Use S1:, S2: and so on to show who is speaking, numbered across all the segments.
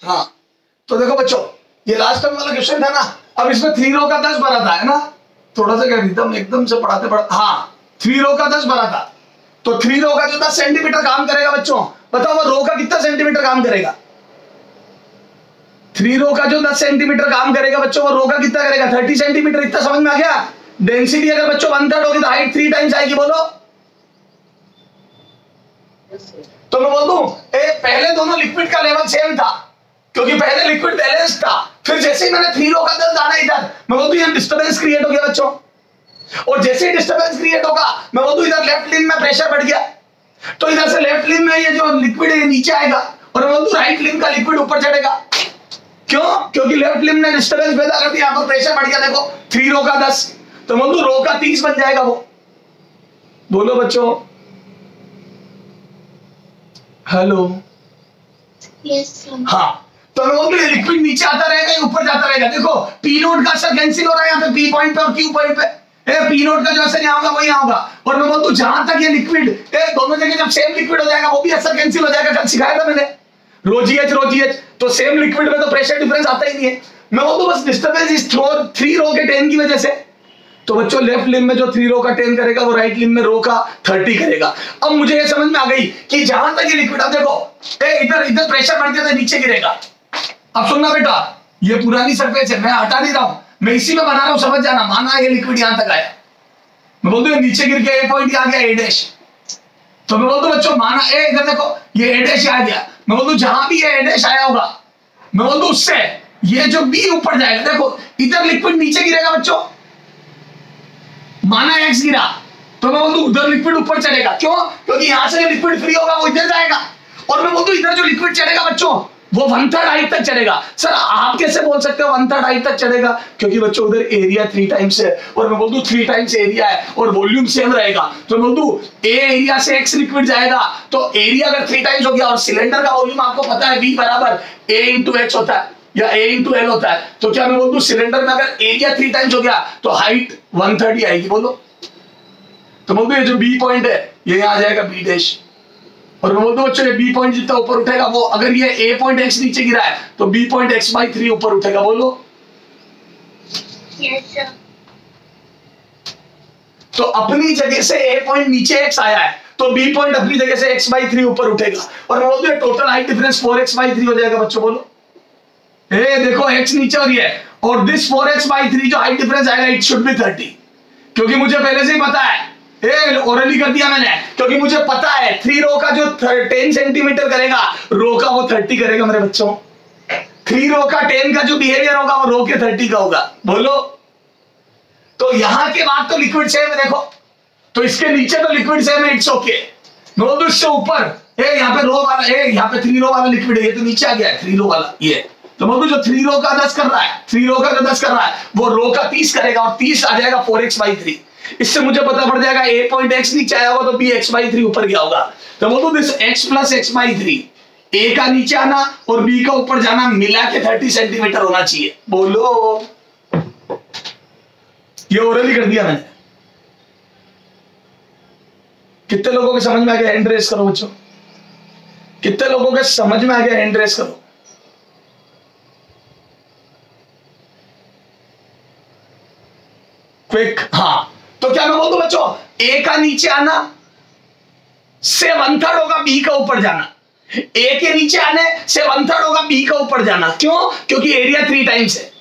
S1: हाँ तो देखो बच्चों, ये लास्ट टाइम वाला क्वेश्चन था ना, अब इसमें 3 रो का 10 भरा था, है ना, थोड़ा सा क्या रिदम एकदम से पढ़ाते हाँ 3 रो का 10 भरा था, तो 3 रो का जो 10 सेंटीमीटर काम करेगा बच्चों, बताओ वो रो का कितना सेंटीमीटर काम करेगा? 3 रो का जो 10 सेंटीमीटर काम करेगा बच्चों, वो रो का कितना करेगा? 30 सेंटीमीटर। इतना समझ में आ गया? डेंसिटी अगर बच्चों 1/3 होगी तो हाइट 3 टाइम्स आएगी, बोलो। तो मैं बोल दूं पहले दोनों लिक्विड का लेवल सेम था, क्योंकि पहले लिक्विड बैलेंस था, फिर जैसे ही मैंने 3 रो का 10 डाला इधर, मैं बोल दूं यहाँ डिस्टर्बेंस क्रिएट हो गया बच्चों, और जैसे ही डिस्टर्बेंस क्रिएट होगा मैं बोल दूं इधर लेफ्ट लिम्ब में प्रेशर बढ़ गया, तो इधर से लेफ्ट लिम्ब में ये जो लिक्विड है नीचे आएगा, और मैं बोल दूं राइट लिम्ब का लिक्विड ऊपर चढ़ेगा। क्यों? क्योंकि लेफ्ट लिम्ब ने डिस्टर्बेंस पैदा कर दिया, यहाँ पर प्रेशर बढ़ गया। देखो 3 रो का 10, तो बोल दूं रो का 30 बन जाएगा वो। बोलो बच्चों। हेलो। हाँ तो मैं बोलूं लिक्विड नीचे आता रहेगा, ऊपर जाता रहेगा। देखो पी नोट का असर कैंसिल हो रहा है यहाँ पे पी पॉइंट पे और क्यू पॉइंट पे। पी नोट का जो असर यहाँ होगा वही यहाँ होगा, और मैं बोलूं जहां तक ये लिक्विड दोनों जगह जब सेम लिक्विड हो जाएगा वो भी असर कैंसिल हो जाएगा। कल सिखाया था मैंने रो जीएच, तो सेम लिक्विड में तो प्रेशर डिफरेंस आता ही नहीं है। मैं बोलूं बस डिस्टर्बेंस इस 3 रो के 10 की वजह से। तो बच्चों लेफ्ट लिम्ब में जो 3 रो का 10 करेगा वो राइट लिम्ब में रो का 30 करेगा। अब मुझे ये समझ में आ गई कि जहां तक ये लिक्विड, अब देखो इधर प्रेशर बढ़ गया तो नीचे गिरेगा। अब सुनना बेटा, ये पुरानी सरफेस है, मैं हटा नहीं रहा हूं, मैं इसी में बना रहा हूं, समझ जाना। माना ये लिक्विड यहां तक आया, मैं बोल दूं नीचे गिर के ए पॉइंट आ गया ए डैश, तो मैं बोल दूं बच्चों माना इधर देखो ये ए डैश आ गया, मैं बोल दूं जहां भी ये ए डैश आया होगा, मैं बोल दूं उससे ये जो बी ऊपर जाएगा। देखो इधर लिक्विड नीचे गिरेगा बच्चों, माना एक्स गिरा, तो मैं बोल दूं उधर लिक्विड ऊपर चढ़ेगा। क्यों? क्योंकि यहां से लिक्विड फ्री होगा वो इधर जाएगा, और मैं बोल दूं इधर जो लिक्विड चढ़ेगा बच्चों वो 1/3 हाइट तक चढ़ेगा। सर आप कैसे बोल सकते हो 1/3 हाइट तक चढ़ेगा? क्योंकि बच्चों उधर एरिया 3 टाइम्स है, और मैं बोल दूं 3 टाइम्स एरिया है और वॉल्यूम सेम रहेगा, तो मैं बोल दूं ए एरिया से एक्स लिक्विड जाएगा, तो एरिया अगर 3 टाइम्स हो गया, और सिलेंडर का वॉल्यूम आपको पता है V बराबर A इंटू H होता है या A इंटू L होता है, तो क्या मैं बोल दूं सिलेंडर में अगर एरिया 3 टाइम्स हो गया तो हाइट 1/3 ही आएगी। बोलो। तो बोल दो ये जो बी पॉइंट है ये यहां आ जाएगा बी डैश, और मैं बोल दूं बच्चों ये बी पॉइंट जितना ऊपर उठेगा वो, अगर ये ए पॉइंट एक्स नीचे गिरा है तो बी पॉइंट x/3 ऊपर उठेगा। बोलो।
S2: Yes sir.
S1: तो अपनी जगह से ए पॉइंट नीचे एक्स आया है, तो बी पॉइंट अपनी जगह से x/3 ऊपर उठेगा, और मैं बोल दूं टोटल हाइट डिफरेंस 4x/3 हो जाएगा बच्चों। बोलो। देखो x नीचे हो रही है, और दिस 4x/3 जो हाइट डिफरेंस आएगा इट शुड बी 30, क्योंकि मुझे पहले से ही पता है, ओरली कर दिया मैंने, क्योंकि मुझे पता है 3 रो का जो 10 सेंटीमीटर करेगा रो का वो 30 करेगा मेरे बच्चों। 3 रो का 10 का जो बिहेवियर होगा वो रो के 30 का होगा। बोलो। तो यहां के बाद तो लिक्विड सेम है, देखो तो इसके नीचे तो लिक्विड सेम है, इट्स ओके। मैं बोल दूं इससे ऊपर यहाँ पे रो वाला यहाँ पे 3 रो वाला लिक्विड है, ये तो नीचे आ गया है 3 रो वाला ये, तो मैं बोल दूं जो 3 रो का 10 कर रहा है, 3 रो का जो 10 कर रहा है वो रो का 30 करेगा, और 30 आ जाएगा 4x/3। इससे मुझे पता पड़ जाएगा ए पॉइंट एक्स नीचे आया होगा तो बी x/3 ऊपर गया होगा। तो बोल दूं दिस x + x/3, ए का नीचे आना और बी का ऊपर जाना मिला के 30 सेंटीमीटर होना चाहिए। बोलो। ये ओरली कर दिया मैंने। कितने लोगों के समझ में आ गया? हैंड रेस करो बच्चों। कितने लोगों के समझ में आ गया? हैंड रेस करो। क्विक। हाँ तो क्या मैं बोल दूं बच्चों ए का नीचे आना से 1/3 होगा बी का ऊपर जाना, ए के नीचे आने से 1/3 होगा बी का ऊपर जाना। क्यों? क्योंकि एरिया 3 टाइम्स है,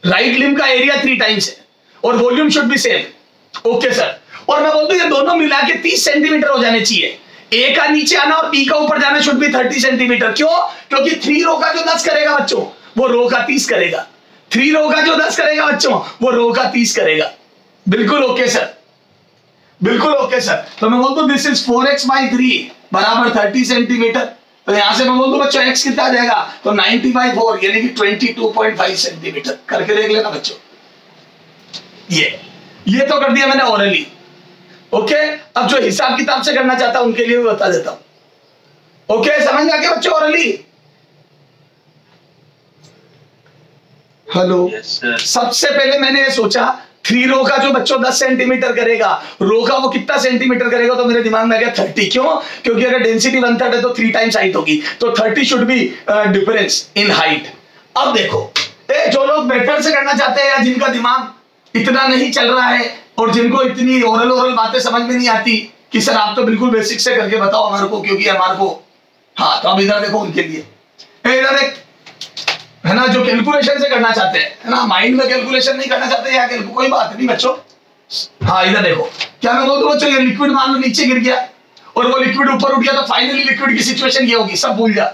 S1: राइट लिम्ब का एरिया 3 टाइम्स है, और volume should be same. Okay sir. और मैं बोलता हूं ये दोनों मिला के 30 सेंटीमीटर हो जाने चाहिए। ए का नीचे आना और बी का ऊपर जाना शुड बी 30 सेंटीमीटर। क्यों? क्योंकि 3 रो का जो 10 करेगा बच्चों वो रो का 30 करेगा। 3 रो का जो 10 करेगा बच्चों वो रो का 30 करेगा। बिल्कुल ओके सर, बिल्कुल ओके सर। तो मैं बोल दूं दिस इज 4x/3 बराबर 30 सेंटीमीटर। तो यहां से मैं बोल दूं बच्चों x कितना आ जाएगा, तो 90/4 यानी कि 22.5 सेंटीमीटर। करके देख लेना बच्चों। ये तो कर दिया मैंने ओरली। ओके, अब जो हिसाब किताब से करना चाहता हूं उनके लिए भी बता देता हूं। ओके, समझ में आ गया बच्चों ओरली? हेलो।
S3: yes,
S1: सबसे पहले मैंने ये सोचा 3 रो का जो बच्चों 10 सेंटीमीटर करेगा, रो का वो कितना सेंटीमीटर करेगा, तो मेरे दिमाग में आ गया 30। क्यों? क्योंकि अगर डेंसिटी 1/3 है तो 3 टाइम्स हाइट होगी, तो 30 should be difference in height. अब देखो जो लोग मेथड से करना चाहते हैं या जिनका दिमाग इतना नहीं चल रहा है और जिनको इतनी ओरल बातें समझ में नहीं आती कि सर आप तो बिल्कुल बेसिक से करके बताओ हमारे को, क्योंकि हमारे को, हाँ तो अब इधर देखो उनके लिए, इधर एक है ना जो कैलकुलेशन से करना चाहते हैं, है ना, माइंड में कैलकुलेशन नहीं करना चाहते या कोई बात नहीं बच्चों। हाँ इधर देखो, क्या मैं बोल दूं बच्चों, ये लिक्विड मान लो नीचे गिर गया और वो लिक्विड ऊपर उठ गया, तो फाइनली लिक्विड की सिचुएशन ये होगी, सब भूल जा।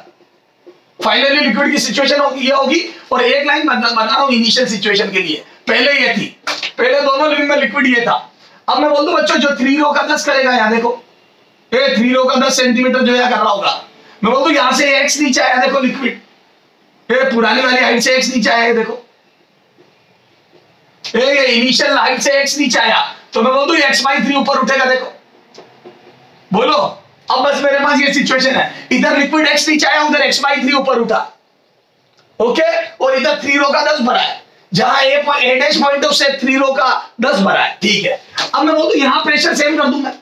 S1: फाइनली लिक्विड की सिचुएशन ये होगी, और एक लाइन बना रहा हूं इनिशियल सिचुएशन के लिए। पहले ये थी, पहले दोनों लिंक में लिक्विड ये था। अब मैं बोल दूं बच्चों जो 3 रो का 10 करेगा, यहाँ देखो 3 रो का 10 सेंटीमीटर जो है कर रहा होगा, मैं बोल दूं यहां से x नीचे आया, देखो लिक्विड पुरानी वाली हाइट से x नीचे आया, देखो ये इनिशियल हाइट से x नीचे आया, तो मैं बोल दूं x/3 ऊपर उठेगा, देखो बोलो। अब बस मेरे पास ये सिचुएशन है, इधर लिक्विड x नीचे आया, उधर x/3 ऊपर उठा, ओके, और इधर 3 रो का 10 भरा है, जहां a डैश पॉइंट है उससे 3 रो का 10 भरा है, ठीक है। अब मैं बोलूं यहां प्रेशर सेम कर दूं मैं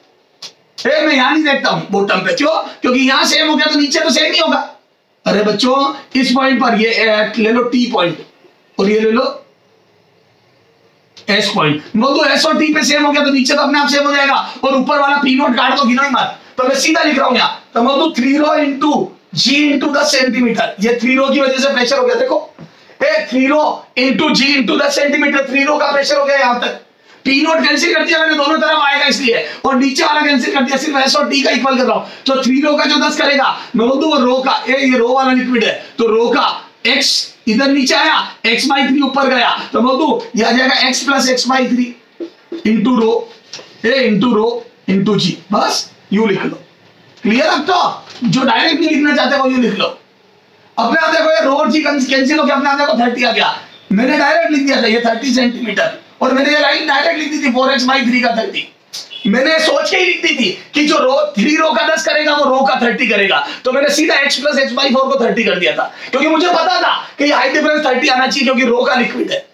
S1: यहां नहीं देखता हूं बॉटम पे, क्यों? क्योंकि यहां सेम हो गया तो नीचे तो सेम नहीं होगा। अरे बच्चों इस पॉइंट पर ये ले लो T पॉइंट और ये ले लो S पॉइंट, बोल दो S और T पे सेम हो गया तो नीचे तो अपने आप सेम हो जाएगा, और ऊपर वाला P नोट काट दो, गिनो ही मत। तो मैं सीधा लिख रहा हूं यहां, तो बोल दो 3 rho into G into 10 centimetre, ये 3 रो की वजह से प्रेशर हो गया, देखो 3 rho into G into 10 centimetre, 3 रो का प्रेशर हो गया यहां तक। P नोट कैंसिल कर दिया मैंने, दोनों तरफ आएगा इसलिए, और नीचे वाला कैंसिल कर दिया, सिर्फ S और T का इक्वल कर रहा हूं। तो 3 रो का जो 10 करेगा, मैं बोल दूं वो रो का, ये रो वाला लिक्विड है, तो रो का x इधर नीचे आया, x/3 ऊपर गया, तो बोल दूं ये आ जाएगा x plus x/3 into rho into G, बस यूं लिख लो। क्लियर? अब तो जो डायरेक्ट नहीं लिखना चाहते वो यूं लिख लो। अपने आप देखो ये रो और G कैंसिल हो गया, अपने आप देखो 30 आ गया, मैंने डायरेक्ट लिख दिया था ये 30 सेंटीमीटर, और मैंने ये लाइन डायरेक्ट लिख दी थी 4x/3 का 30। मैंने सोच के ही लिख दी थी कि जो 3 रो का 10 करेगा वो रो का 30 करेगा, तो मैंने सीधा x प्लस x/4 को 30 कर दिया था, क्योंकि मुझे पता था कि हाइट डिफरेंस 30 आना चाहिए, क्योंकि रो का लिक्विड है।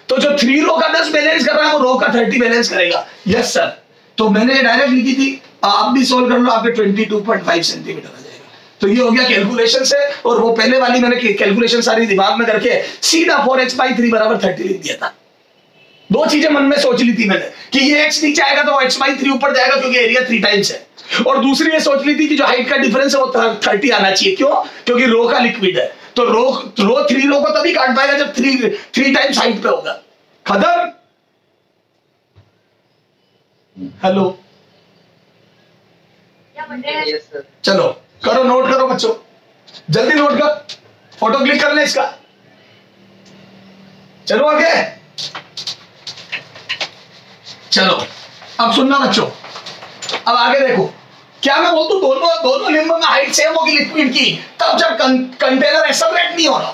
S1: तो जो 3 रो का 10 बैलेंस कर रहा है वो रो का 30 बैलेंस करेगा। यस सर, तो मैंने डायरेक्ट लिखी थी, आप भी सोल्व कर लो, आपके 22.5 सेंटीमीटर आ जाएगा। तो ये हो गया कैलकुलेशन से, और वो पहले वाली मैंने कैलकुलेशन सारी दिमाग में करके सीधा 4x/3 बराबर 30 लिख दिया था। 2 चीजें मन में सोच ली थी मैंने कि ये x नीचे आएगा तो वो x/3 ऊपर जाएगा, क्योंकि एरिया 3 टाइम्स है, और दूसरी ये सोच ली थी कि जो हाइट का डिफरेंस है वो 30 आना चाहिए, क्यों? क्योंकि रो का लिक्विड है, तो रो 3 रो को तभी काट पाएगा जब 3 टाइम्स हाइट पे होगा। खत्म? हेलो, चलो करो, नोट करो बच्चों, जल्दी नोट कर, फोटो क्लिक कर ले इसका। चलो आगे, चलो अब सुनना बच्चों, अब आगे देखो, क्या मैं बोलता हूं दोनों लिम्ब में हाइट सेम होगी लिक्विड की, तब जब कंटेनर एक्सेलरेट नहीं हो रहा।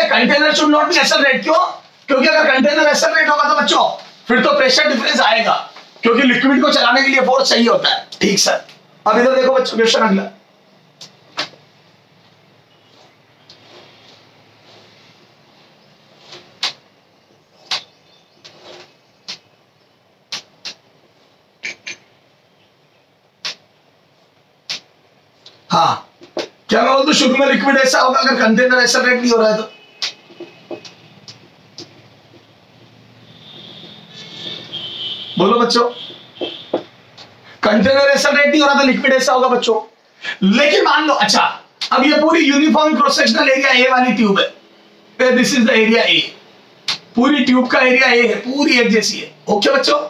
S1: Container should not be accelerate, क्यों? क्योंकि अगर कंटेनर एक्सेलरेट होगा तो बच्चों फिर तो प्रेशर डिफरेंस आएगा, क्योंकि लिक्विड को चलाने के लिए फोर्स चाहिए होता है। ठीक सर, अब इधर देखो बच्चों, क्वेश्चन अगला, हाँ क्या मैं बोलूं शुरू में लिक्विड ऐसा होगा अगर कंटेनर एक्सेलरेट नहीं हो रहा है तो? बोलो बच्चों, कंटेनर एक्सेलरेट नहीं हो रहा तो लिक्विड ऐसा होगा बच्चों। लेकिन मान लो, अच्छा अब ये पूरी uniform cross sectional area A वाली ट्यूब है, this is the area A, पूरी ट्यूब का एरिया ए है, पूरी एक जैसी है। ओके बच्चों,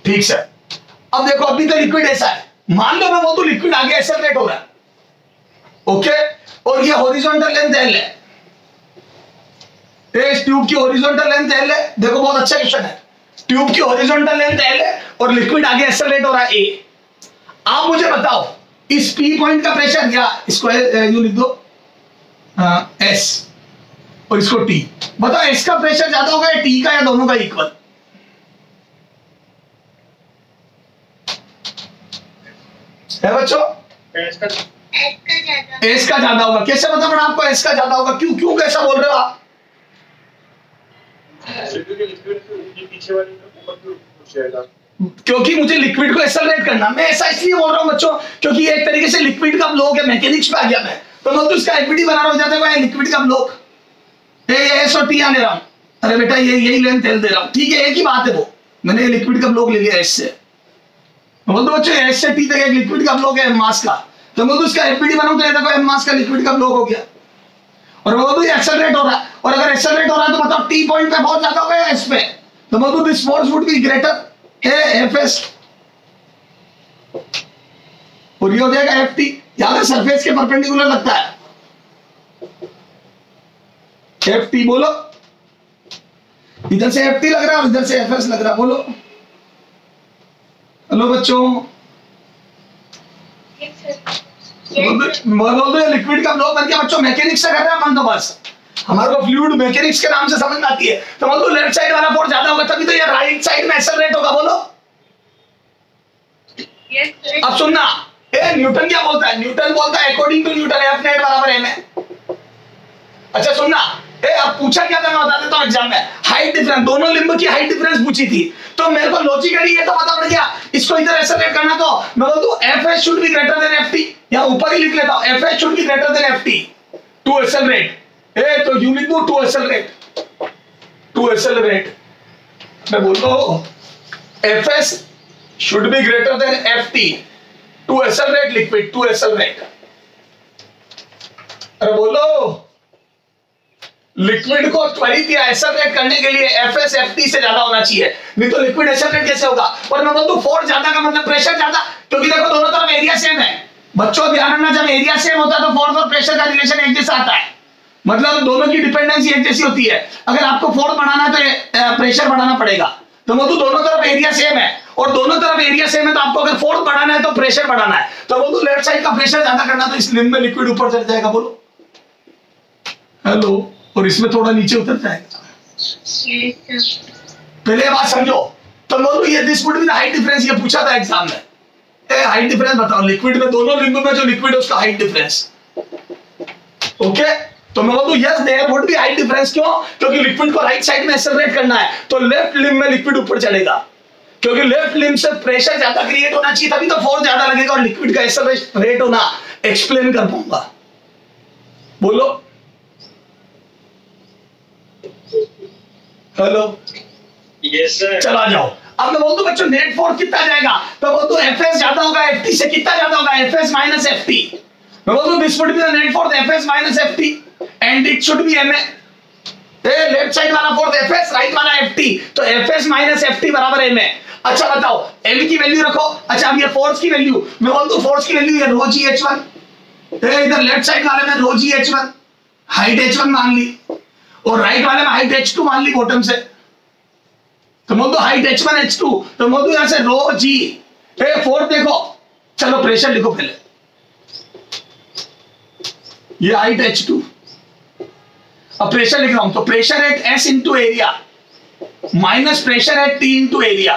S1: ठीक सर। अब देखो अभी तो लिक्विड ऐसा है, मान लो मैं बोलूं लिक्विड आगे एक्सेलरेट हो रहा है, ओके, और ये हॉरिजॉन्टल लेंथ एल है, इस ट्यूब की हॉरिजॉन्टल लेंथ एल है। देखो बहुत अच्छा क्वेश्चन है, ट्यूब की हॉरिजॉन्टल लेंथ एल है और लिक्विड आगे एक्सेलरेट हो रहा है ए। आप मुझे बताओ इस पी पॉइंट का प्रेशर, या इसको यू लिख दो एस और इसको टी, बताओ एस का प्रेशर ज्यादा होगा या टी का, या दोनों का इक्वल? है बच्चों? एस का ज्यादा होगा। कैसे पता पड़ा आपको एस का ज्यादा होगा? क्यों कैसा बोल रहे हो आप? क्योंकि मुझे लिक्विड को एक्सेलरेट करना, मैं ऐसा इसलिए बोल रहा हूँ बच्चों क्योंकि एक तरीके से लिक्विड का ब्लॉक है, मैकेनिक्स पे आ गया मैं, तो मैं तो इसका एफबीडी बना रहा हो जाता है लिक्विड का ब्लॉक, एस और टी आने रहा हूँ, अरे बेटा यही लेंथ एल दे रहा हूँ, ठीक है एक ही बात है वो, मैंने लिक्विड का ब्लॉक ले लिया एस से, बोल दो बच्चों एस से टी तक एक लिक्विड का ब्लॉक है एम मास का, तो मैं तो इसका एफबीडी बनाऊं तो देखो एम मास का लिक्विड का ब्लॉक हो गया, और वो तो एक्सेलरेट हो रहा है, और अगर एक्सेलरेट हो रहा है तो मतलब टी पॉइंट पे बहुत ज्यादा हो गया एस पे, तो मतलब this force would be greater F S, और ये हो जाएगा एफ टी, यहां पे सरफेस के परपेंडिकुलर लगता है, एफ टी बोलो, इधर से एफ टी लग रहा है और इधर से एफ एस लग रहा है, बोलो हेलो बच्चों, बोल दो लिक्विड का ब्लॉक बन गया बच्चों, मैकेनिक्स से कर रहे हैं अपन तो बस, हमारे को फ्लूइड मैकेनिक्स के नाम से समझ में आती है, तो बोल दो लेफ्ट साइड वाला फोर्स ज्यादा होगा तभी तो ये राइट साइड में एक्सेलरेट होगा, बोलो अब सुनना, न्यूटन क्या बोलता है, न्यूटन बोलता है according to Newton F net बराबर एम है, अच्छा सुनना, अब पूछा क्या था मैं बता देता हूं एग्जाम में, हाइट डिफरेंस, दोनों लिंब की हाइट डिफरेंस पूछी थी, तो मेरे को लॉजिकली ये तो पता पड़ गया, इसको इधर एक्सेलरेट करना, तो मैं बोलता हूं F S should be greater than F T, या ऊपर ही लिख लेता हूं F S should be greater than F T to accelerate, तो यू लिख दो टू एक्सेलरेट, मैं बोलता हूं F S should be greater than ft to accelerate liquid, to accelerate, अरे बोलो लिक्विड को त्वरित या एक्सेलरेट करने के लिए fs ft से ज्यादा होना चाहिए, नहीं तो लिक्विड एक्सेलरेट कैसे होगा, और मैं बोलता हूं फोर्स ज्यादा का मतलब प्रेशर ज्यादा, क्योंकि देखो दोनों तरफ एरिया सेम है बच्चों, ध्यान रखना जब एरिया सेम होता है तो फोर्स और प्रेशर का रिलेशन एक जैसा आता है, मतलब दोनों की डिपेंडेंसी एक जैसी होती है, अगर आपको फोर्स बढ़ाना है तो प्रेशर बढ़ाना पड़ेगा, तो वो तो दोनों तरफ एरिया सेम है, और दोनों तरफ एरिया सेम है तो आपको अगर फोर्स बढ़ाना है तो प्रेशर बढ़ाना है, तो वो तो लेफ्ट साइड का प्रेशर ज्यादा करना, तो इस लिंब में लिक्विड ऊपर चढ़ जाएगा, बोलो हेलो, और इसमें थोड़ा नीचे उतर जाएगा, पहले बात समझो, तो बोलो ये this would be the height difference, ये पूछा था एग्जाम में, हाइट डिफरेंस बताओ लिक्विड में, दोनों लिंब में जो लिक्विड है उसका हाइट डिफरेंस, ओके, तो मैं बोलूं yes there would be height difference, क्यों, क्योंकि लिक्विड को राइट साइड में एक्सेलरेट करना है, तो लेफ्ट लिंब में लिक्विड ऊपर चढ़ेगा, क्योंकि लेफ्ट लिंब से प्रेशर ज्यादा क्रिएट होना चाहिए तभी तो फोर्स ज्यादा लगेगा, और लिक्विड का एक्सेलरेट होना एक्सप्लेन कर पाऊंगा, बोलो हेलो,
S2: यस सर,
S1: चला जाओ, अब मैं बोलता हूं बच्चों नेट फोर्स कितना जाएगा, तो बोलता हूं एफएस ज्यादा होगा एफटी से, कितना ज्यादा होगा एफएस माइनस एफटी, मैं बोलता हूं this would be the net force FS minus FT and it should be MA, left side वाला फोर्स एफएस राइट वाला एफटी, तो एफएस माइनस एफटी बराबर एमए, अच्छा बताओ एम की वैल्यू रखो, अच्छा अब ये फोर्स की वैल्यू, मैं बोलता हूं फोर्स की वैल्यू ये रो जी एच वन, इधर लेफ्ट साइड वाले में rho G H one height H one मान ली, और राइट वाले में हाइट एच टू मान ली बॉटम से, तो बोल दो height H one H two, तो बोल दो यहां से रो जी, फोर्स देखो, चलो प्रेशर लिखो पहले, ये हाइट h2, अब प्रेशर लिख रहा हूं, तो pressure at s into area minus pressure at t into area,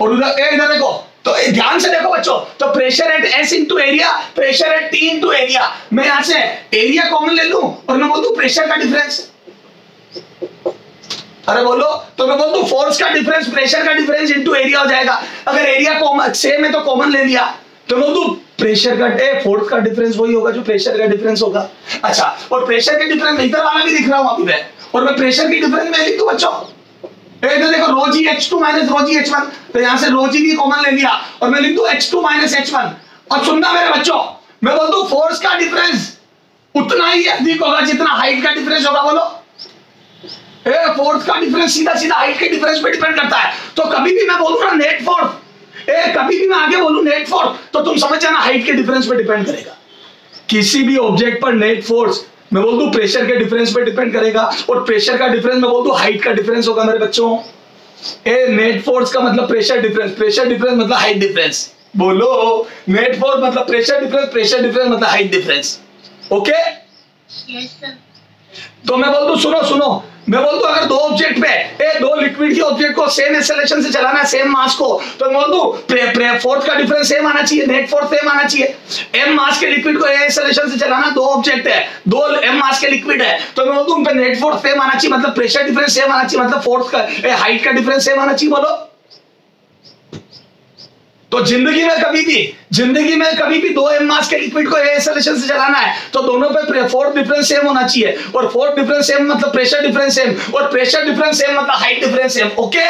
S1: और इधर देखो, तो ध्यान से देखो बच्चों, तो pressure at s into area, pressure at t into area, मैं यहां से एरिया कॉमन ले लूं और मैं बोल दूं प्रेशर का डिफरेंस, अरे बोलो, तो मैं बोल दूं फोर्स का डिफरेंस प्रेशर का डिफरेंस इंटू एरिया हो जाएगा, अगर एरिया कॉमन सेम है तो कॉमन ले लिया, तो बोल दूं प्रेशर का फोर्स का डिफरेंस वही होगा जो प्रेशर का डिफरेंस होगा, अच्छा, और प्रेशर के डिफरेंस इधर वाला भी दिख रहा हूं अभी मैं, और मैं प्रेशर की डिफरेंस में लिख दूं बच्चों, इधर देखो रो जी h2 माइनस रो जी h1, तो यहां से रो जी भी कॉमन ले लिया और मैं लिख दूं h2 माइनस h1, अब सुनना मेरे बच्चों, मैं बोल दूं फोर्स का डिफरेंस उतना ही अधिक होगा जितना हाइट का डिफरेंस होगा, बोलो फोर्स का डिफरेंस सीधा सीधा हाइट के डिफरेंस पे डिपेंड करता है, तो कभी भी मैं बोलूं ना नेट फोर्स, कभी भी मैं आगे बोलूं नेट फोर्स, तो तुम समझ जाना हाइट के डिफरेंस पे डिपेंड करेगा, किसी भी ऑब्जेक्ट पर नेट फोर्स मैं बोल दूं प्रेशर के डिफरेंस पे डिपेंड करेगा, और प्रेशर का डिफरेंस मैं बोल दूं हाइट का डिफरेंस होगा मेरे बच्चों, नेट फोर्स का मतलब प्रेशर डिफरेंस मतलब हाइट डिफरेंस, बोलो नेट फोर्स मतलब प्रेशर डिफरेंस मतलब height difference, okay,
S2: yes sir,
S1: तो मैं बोल दूं सुनो मैं बोल दूं अगर दो ऑब्जेक्ट पे दो लिक्विड के ऑब्जेक्ट को सेम एक्सेलरेशन से चलाना है, सेम मास को, तो मैं बोल दूं फोर्स का डिफरेंस सेम आना चाहिए, नेट फोर्स सेम आना चाहिए। एम मास के लिक्विड को ए एक्सेलरेशन से चलाना, दो ऑब्जेक्ट है, दो एम मास के लिक्विड है, तो मैं बोल दूं उन पे नेट फोर्स सेम आना चाहिए, मतलब प्रेशर डिफरेंस सेम आना चाहिए, मतलब फोर्स का हाइट का डिफरेंस सेम आना चाहिए। बोलो। तो जिंदगी में कभी भी दो एम मास के लिक्विड को ए एक्सेलरेशन से चलाना है तो दोनों पे फोर्स डिफरेंस सेम होना चाहिए, और फोर्स डिफरेंस सेम मतलब प्रेशर डिफरेंस सेम, और प्रेशर डिफरेंस सेम मतलब हाइट डिफरेंस सेम। ओके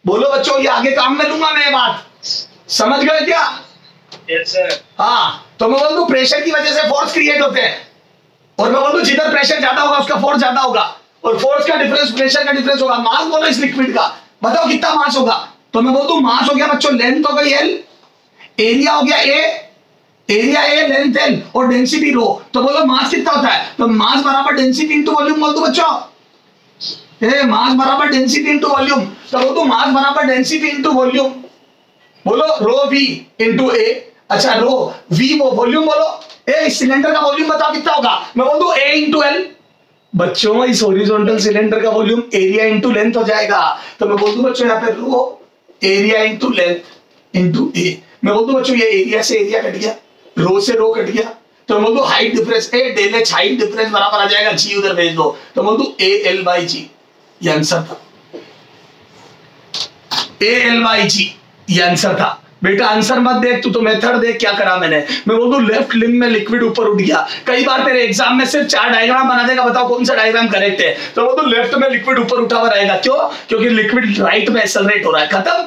S1: बोलो बच्चों, ये आगे काम में लूंगा मैं, बात समझ गए क्या?
S2: Yes sir.
S1: हाँ, तो मैं बोल दूं प्रेशर की वजह से फोर्स क्रिएट होते हैं, और मैं बोल दूं जिधर प्रेशर ज्यादा होगा उसका फोर्स ज्यादा होगा, और फोर्स का डिफरेंस प्रेशर का डिफरेंस होगा। मास बोलो इस लिक्विड का, बताओ कितना मास होगा? तो मैं बोल दूं मास हो गया बच्चों, लेंथ हो गई एल, एरिया हो गया ए, एरिया ए, लेंथ एल, और डेंसिटी रो। तो बोलो मास कितना होता है? तो मास बराबर डेंसिटी इंटू वॉल्यूम बोल दो बच्चों। मास बराबर डेंसिटी इंटू वॉल्यूम, तो बोल दो मास बराबर डेंसिटी इंटू वॉल्यूम। बोलो रो वी इंटू ए। अच्छा रो वी वो वॉल्यूम बोलो। इस सिलेंडर का वॉल्यूम बताओ कितना होगा? मैं बोल दूं ए इंटू एल। बच्चों इस हॉरिजॉन्टल सिलेंडर का वॉल्यूम एरिया इंटू लेंथ हो जाएगा। तो मैं बोल दूं बच्चों यहाँ पे रो एरिया इंटू लेंथ इंटू ए। मैं बोल दूं बच्चों ये एरिया से एरिया कट गया, रो से रो कट गया, तो मैं बोल दूं हाइट डिफरेंस ए डेल एच हाइट डिफरेंस बराबर आ जाएगा जी, उधर भेज दो, तो बोल दूं ए एल बाई जी। ये आंसर था, ए एल बाई जी, ये आंसर था। बेटा आंसर मत देख, तू तो मेथड देख क्या करा मैंने। मैं बोल दूं लेफ्ट लिम्ब में लिक्विड ऊपर उठ गया। कई बार तेरे एग्जाम में सिर्फ 4 डायग्राम बना देगा, बताओ कौन सा डायग्राम करेक्ट है? तो बोल दूं लेफ्ट में लिक्विड ऊपर उठा हुआ रहेगा। क्यों? क्योंकि लिक्विड राइट में एक्सेलरेट हो रहा है। खत्म।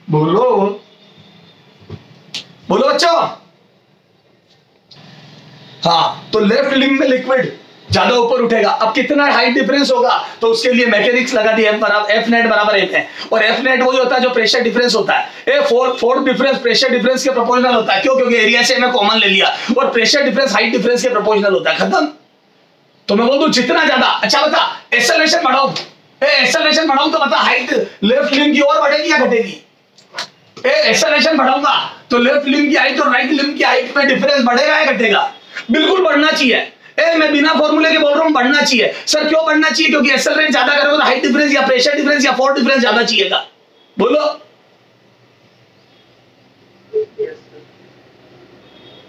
S1: बोलो बोलो बच्चों। हाँ, तो लेफ्ट लिम्ब में लिक्विड ज्यादा ऊपर उठेगा। अब कितना हाइट डिफरेंस होगा? तो उसके लिए मैकेनिक्स लगा दी, एफ नेट बराबर एफ है, और एफ नेट वही होता है जो प्रेशर डिफरेंस होता है। फोर्स डिफरेंस प्रेशर डिफरेंस के प्रोपोर्शनल होता है। क्यों? क्योंकि एरिया से मैं कॉमन ले लिया, और प्रेशर डिफरेंस हाइट डिफरेंस के प्रोपोर्शनल होता है। खत्म। तो मैं बोल दूं जितना ज्यादा, अच्छा बता एक्सेलरेशन बढ़ाऊं, एक्सेलरेशन बढ़ाऊं तो बता हाइट लेफ्ट लिम्ब की ओर बढ़ेगी या घटेगी? एक्सेलरेशन बढ़ाऊंगा तो लेफ्ट लिम्ब की हाइट और राइट लिम्ब की हाइट में डिफरेंस बढ़ेगा या घटेगा? बिल्कुल बढ़ना चाहिए। मैं बिना फॉर्मूले के बोल रहा हूं बढ़ना चाहिए। सर क्यों बढ़ना चाहिए? क्योंकि एक्सेलरेट ज्यादा करोगे तो हाइट डिफरेंस या प्रेशर डिफरेंस या फोर्स डिफरेंस ज्यादा चाहिएगा। बोलो।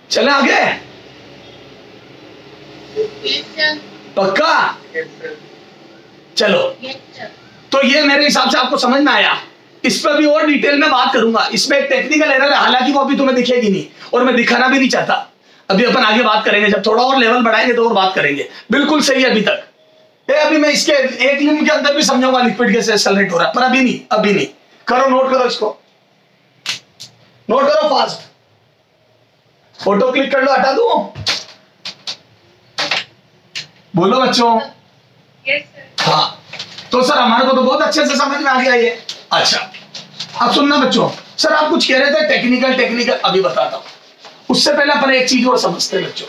S1: चले आगे। पक्का? चलो, तो ये मेरे हिसाब से आपको समझ में आया। इस पर भी और डिटेल में बात करूंगा। इसमें एक टेक्निकल एरर है, हालांकि वो अभी तुम्हें दिखेगी नहीं और मैं दिखाना भी नहीं चाहता। अभी अपन आगे बात करेंगे, जब थोड़ा और लेवल बढ़ाएंगे तो और बात करेंगे। बिल्कुल सही है अभी तक। अभी मैं इसके एक लिम्ब के अंदर भी समझाऊंगा लिक्विड कैसे एक्सेलरेट हो रहा है, पर अभी नहीं, अभी नहीं। करो, नोट करो, इसको नोट करो फास्ट। फोटो क्लिक कर लो, हटा दूं? बोलो बच्चों। हाँ, तो सर हमारे को तो बहुत अच्छे से समझ में आ गया ये। अच्छा, अब सुनना बच्चों। सर आप कुछ कह रहे थे टेक्निकल, अभी बताता हूं। उससे पहले अपन एक चीज और समझते हैं बच्चों।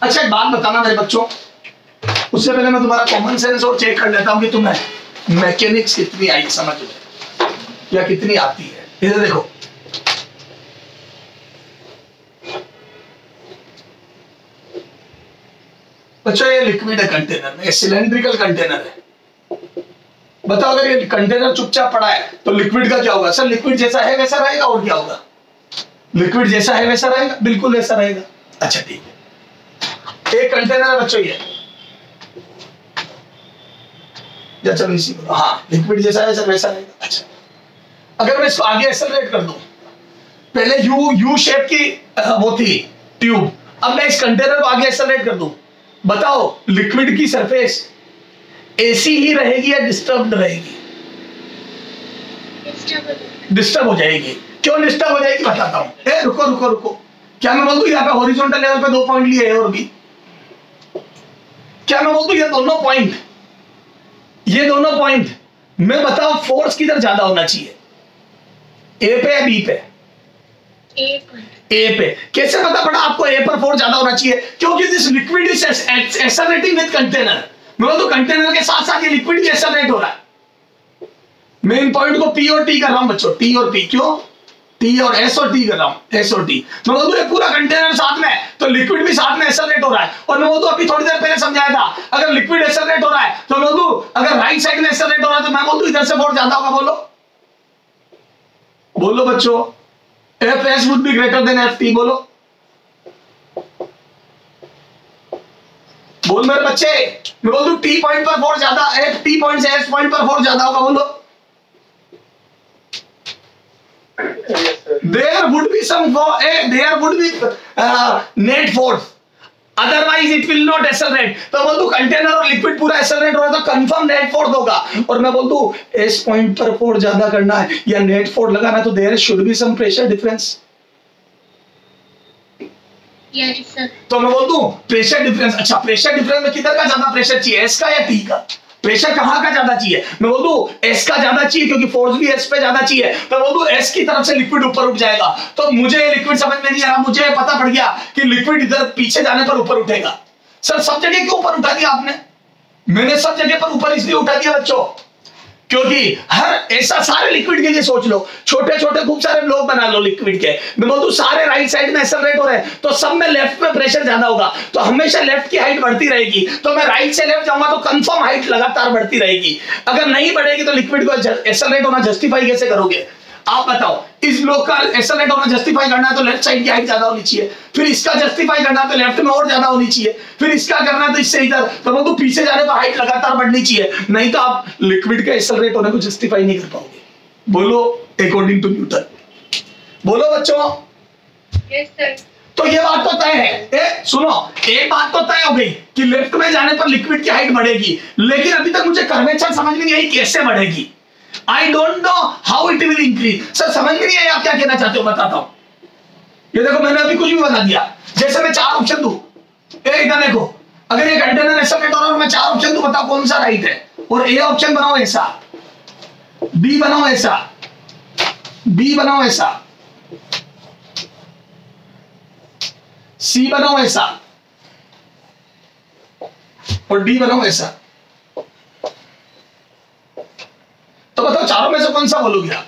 S1: अच्छा एक बात बताना मेरे बच्चों, उससे पहले मैं तुम्हारा कॉमन सेंस और चेक कर लेता हूं कि तुम्हें मैकेनिक्स कितनी आई समझ में या कितनी आती है। इधर देखो, बच्चों ये लिक्विड है कंटेनर में, ये सिलेंड्रिकल कंटेनर है। बताओ अगर ये कंटेनर चुपचाप पड़ा है तो लिक्विड का क्या होगा? सर लिक्विड जैसा है वैसा रहेगा, और क्या होगा? लिक्विड जैसा है वैसा रहेगा, बिल्कुल वैसा रहेगा। अच्छा ठीक है, एक कंटेनर है बच्चों ये, चलो इसी, हाँ लिक्विड जैसा है वैसा रहेगा। अच्छा, अगर मैं इसको आगे एक्सेलरेट कर दूं, पहले यू शेप की वो थी ट्यूब, अब मैं इस कंटेनर को आगे एक्सेलरेट कर दूं, बताओ लिक्विड की सरफेस ऐसी ही रहेगी या डिस्टर्ब्ड रहेगी? डिस्टर्ब हो जाएगी। क्यों डिस्टर्ब हो जाएगी बताता हूं। रुको, क्या मैं बोल दूं यहाँ पे हॉरिजॉन्टल लेवल पे 2 पॉइंट लिए है, और भी क्या मैं बोल दूं ये दोनों पॉइंट मैं बताओ फोर्स किधर ज्यादा होना चाहिए, ए पे या बी पे? ए पे। कैसे पता पड़ा आपको ए पर फोर्स ज्यादा होना चाहिए? क्योंकि this liquid is accelerating with container. मैं बोल दूं कंटेनर के साथ साथ ये लिक्विड भी एक्सेलरेट हो रहा है। मैं इन पॉइंट को पी और टी कर रहा हूं बच्चों, टी और पी, क्यों टी और एस और टी कर रहा हूं, एस और टी। मैं बोल दूं ये पूरा कंटेनर साथ में, तो तो लिक्विड भी साथ में एक्सेलरेट हो रहा है। और मैं बोलूं अभी थोड़ी देर पहले समझाया था, अगर लिक्विड एक्सेलरेट हो रहा है तो मैं बोलूं अगर राइट साइड में एक्सेलरेट हो रहा है तो मैं बोलूं इधर से फोर्स ज्यादा होगा। बोलो बोलो बच्चों, F S would be greater than F T. बोलो बोल मेरे बच्चे, मैं बोल दूं टी पॉइंट पर फोर्स ज्यादा, एफ टी पॉइंट से एस पॉइंट पर फोर्स ज्यादा होगा। बोलो there would be there would be net force, otherwise it will not accelerate। तो बोल दूं कंटेनर और लिक्विड पूरा एक्सेलरेट हो रहा है तो कंफर्म नेट फोर्स होगा। और मैं बोल दूं एस पॉइंट पर फोर्स ज्यादा करना है या नेट फोर्स लगाना है तो there should be some pressure difference.
S3: Yes sir.
S1: तो मैं बोल दूं प्रेशर डिफरेंस, अच्छा प्रेशर डिफरेंस में किधर का ज्यादा प्रेशर चाहिए, एस का या टी का? प्रेशर कहां का ज्यादा चाहिए? मैं बोल दूं एस का ज्यादा चाहिए क्योंकि फोर्स भी एस पे ज्यादा चाहिए। तो बोल दूं एस की तरफ से लिक्विड ऊपर उठ जाएगा। तो मुझे लिक्विड समझ में नहीं आ रहा, मुझे पता पड़ गया कि लिक्विड इधर पीछे जाने पर ऊपर उठेगा। सर सब जगह क्यों ऊपर उठा दिया आपने? मैंने सब जगह पर ऊपर इसलिए उठा दिया बच्चों क्योंकि हर ऐसा सारे लिक्विड के लिए सोच लो, छोटे छोटे खूब सारे ब्लॉक बना लो लिक्विड के। मैं बोल दूं सारे राइट साइड में एक्सेलरेट हो रहे हैं तो सब में लेफ्ट में प्रेशर ज्यादा होगा तो हमेशा लेफ्ट की हाइट बढ़ती रहेगी। तो मैं राइट से लेफ्ट जाऊंगा तो कंफर्म हाइट लगातार बढ़ती रहेगी। अगर नहीं बढ़ेगी तो लिक्विड को एक्सेलरेट होना जस्टिफाई कैसे करोगे आप बताओ? इस ब्लॉक का एक्सेलरेट होना जस्टिफाई करना है तो लेफ्ट साइड की हाइट ज्यादा होनी चाहिए, फिर इसका जस्टिफाई करना है तो लेफ्ट में और ज्यादा होनी चाहिए, फिर इसका करना है तो इससे इधर। तो वो तो पीछे जाने पर हाइट लगातार बढ़नी चाहिए, नहीं तो आप लिक्विड का एक्सेलरेट होने को जस्टिफाई नहीं कर पाओगे। बोलो अकॉर्डिंग टू न्यूटन। बोलो बच्चों।
S3: Yes sir.
S1: तो ये बात तो तय है, सुनो एक बात तो तय हो गई कि लेफ्ट में जाने पर लिक्विड की हाइट बढ़ेगी, लेकिन अभी तक मुझे कर्वेचर समझ में नहीं आई कैसे बढ़ेगी। I don't know how it will increase। Sir समझ में नहीं आया आप क्या कहना चाहते हो, बताता हूं। ये देखो मैंने अभी कुछ भी बता दिया। जैसे मैं चार ऑप्शन दूं, इधर देखो, अगर ये कंटेनर एक्सेलरेट हो रहा है और मैं चार ऑप्शन दूं, बताओ कौन सा राइट है? और ए ऑप्शन बनाओ ऐसा, बी बनाओ ऐसा, बी बनाओ ऐसा, सी बनाओ ऐसा और डी बनाओ ऐसा। तो बताओ चारों में से कौन सा बोलोगे आप?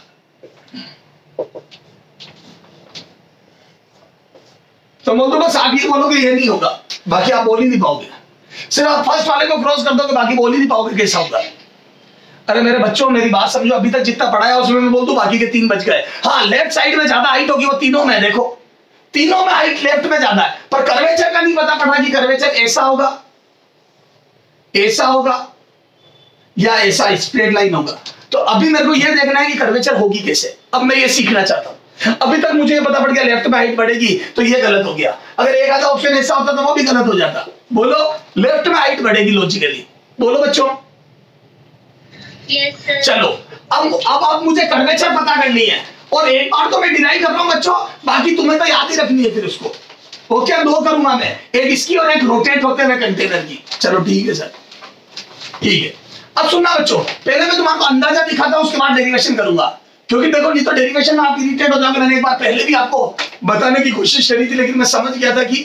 S1: तो बोल दो बस आप ये बोलोगे ये नहीं होगा, बाकी आप बोल ही नहीं पाओगे। सिर्फ आप फर्स्ट वाले को क्रॉस कर दोगे, बाकी बोल ही नहीं पाओगे कैसा होगा। अरे मेरे बच्चों मेरी बात समझो, अभी तक जितना पढ़ाया उसमें मैं बोल दूं बाकी के तीन बच गए। हाँ लेफ्ट साइड में ज्यादा हाइट होगी, वो तीनों में देखो, तीनों में हाइट लेफ्ट में ज्यादा है, पर कर्वेचर का नहीं पता पड़ा कि कर्वेचर ऐसा होगा, ऐसा होगा या ऐसा स्ट्रेट लाइन होगा। तो अभी मेरे को यह देखना है कि कर्वेचर होगी कैसे। अब मैं ये सीखना चाहता हूं। अभी तक मुझे ये पता पड़ गया लेफ्ट में हाइट बढ़ेगी तो ये गलत हो गया। अगर एक आधा ऑप्शन ऐसा होता तो वो भी गलत हो जाता। बोलो लेफ्ट में हाइट बढ़ेगी लॉजिकली। बोलो बच्चों।
S3: Yes sir.
S1: चलो अब मुझे कर्वेचर पता करनी है और एक बार तो मैं डिराइव कर रहा हूं बच्चों, बाकी तुम्हें तो याद ही रखनी है फिर उसको। ओके दो करूंगा मैं, एक इसकी और एक रोटेट होते हुए कंटेनर की। चलो ठीक है सर, ठीक है। अब सुनना बच्चों, पहले मैं तुम्हारा अंदाजा दिखाता हूं, उसके बाद डेरिवेशन करूंगा, क्योंकि देखो नहीं तो डेरिवेशन में आप इरिटेट हो जाओगे। मैंने एक बार पहले भी आपको बताने की कोशिश करी थी, लेकिन मैं समझ गया था कि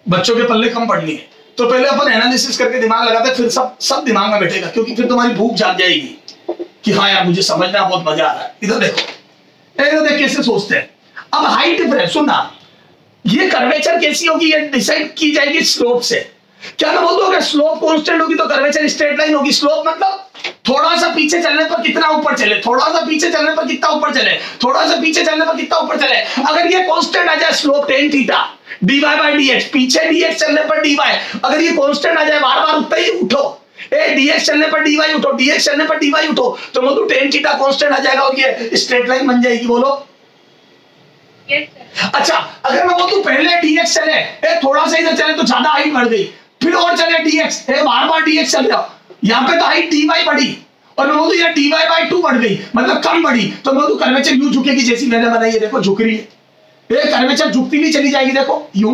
S1: बच्चों के पल्ले कम पड़नी है। तो पहले अपन एनालिसिस करके दिमाग लगाते, फिर सब दिमाग में बैठेगा, क्योंकि फिर तुम्हारी भूख जाग जाएगी कि हाँ यार मुझे समझना बहुत मजा आ रहा है। इधर देखो, इधर देख कैसे सोचते हैं। अब हाइट डिफरेंस सुनना, ये कर्वेचर कैसी होगी ये डिसाइड की जाएगी स्लोप से। क्या मैं बोल दूं अगर स्लोप कांस्टेंट होगी तो कर्वेचर स्ट्रेट लाइन होगी। स्लोप मतलब थोड़ा सा पीछे चलने पर कितना ऊपर चले, थोड़ा सा पीछे चलने पर कितना ऊपर चले, थोड़ा सा पीछे चलने पर कितना ऊपर चले। अगर ये कांस्टेंट आ जाए slope tan theta dy by dx, पीछे dx चलने पर dy, अगर ये कांस्टेंट आ जाए बार बार उठते ही उठो, dx चलने पर dy उठो, dx चलने पर dy उठो, तो बोल दूं tan थीटा कांस्टेंट आ जाएगा और ये स्ट्रेट लाइन बन जाएगी। बोलो
S3: यस सर।
S1: अच्छा अगर मैं बोलूं पहले dx चले, थोड़ा सा इधर चले तो ज्यादा हाइट बढ़ गई, फिर और चले dx, बार बार dx चल रहा, यहाँ पे तो हाइट dy बढ़ी और मैं बोलूं यार dy by 2 बढ़ गई, मतलब कम बढ़ी, तो मैं बोलूं कर्वेचर यूं झुकेगी जैसी मैंने बनाई है। देखो झुक रही है, कर्वेचर झुकती भी चली जाएगी। देखो यूं,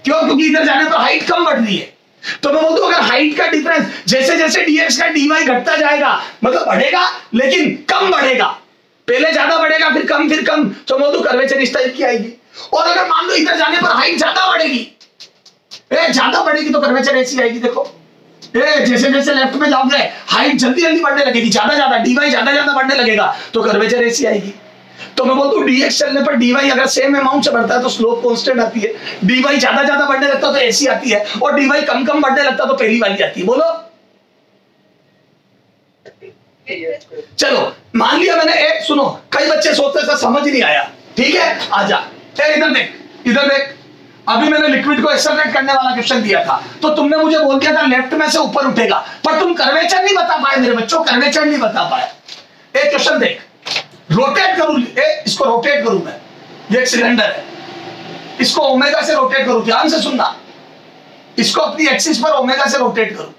S1: क्यों? क्योंकि इधर जाने पर हाइट कम बढ़ रही है। तो मैं बोलूं अगर हाइट का डिफरेंस जैसे जैसे dx का dy घटता जाएगा, मतलब बढ़ेगा लेकिन कम बढ़ेगा, पहले ज्यादा बढ़ेगा फिर कम, तो मैं बोलूं कर्वेचर इस टाइप की आएगी। और अगर मान लो इधर जाने पर हाइट ज्यादा बढ़ेगी, ज्यादा बढ़ेगी तो कर्वेचर ऐसी आएगी। देखो जैसे जैसे लेफ्ट में जाओगे हाइट जल्दी जल्दी बढ़ने लगेगी, ज्यादा dy ज्यादा बढ़ने लगेगा तो कर्वेचर ऐसी आएगी। तो मैं बोलता हूँ dx चलने पर dy अगर सेम अमाउंट से बढ़ता है तो स्लोप कांस्टेंट आती है, dy ज्यादा ज्यादा बढ़ने लगता है तो ऐसी आती है, और dy कम कम बढ़ने लगता है तो पहली वाली आती है। बोलो चलो मान लिया मैंने एक, सुनो कई बच्चे सोचते हैं समझ नहीं आया, ठीक है आजा इधर देख, इधर देख, अभी मैंने लिक्विड को एक्सेलरेट करने वाला क्वेश्चन दिया था, तो तुमने मुझे बोल दिया था लेफ्ट में से ऊपर उठेगा, पर तुम कर्वेचर नहीं बता पाए मेरे बच्चों, कर्वेचर नहीं बता पाए। एक क्वेश्चन देख, रोटेट करूं, इसको रोटेट करूं मैं, ये एक सिलेंडर है, इसको ओमेगा से रोटेट करूं, ध्यान से सुनना, इसको अपनी एक्सिस पर ओमेगा से रोटेट करूं,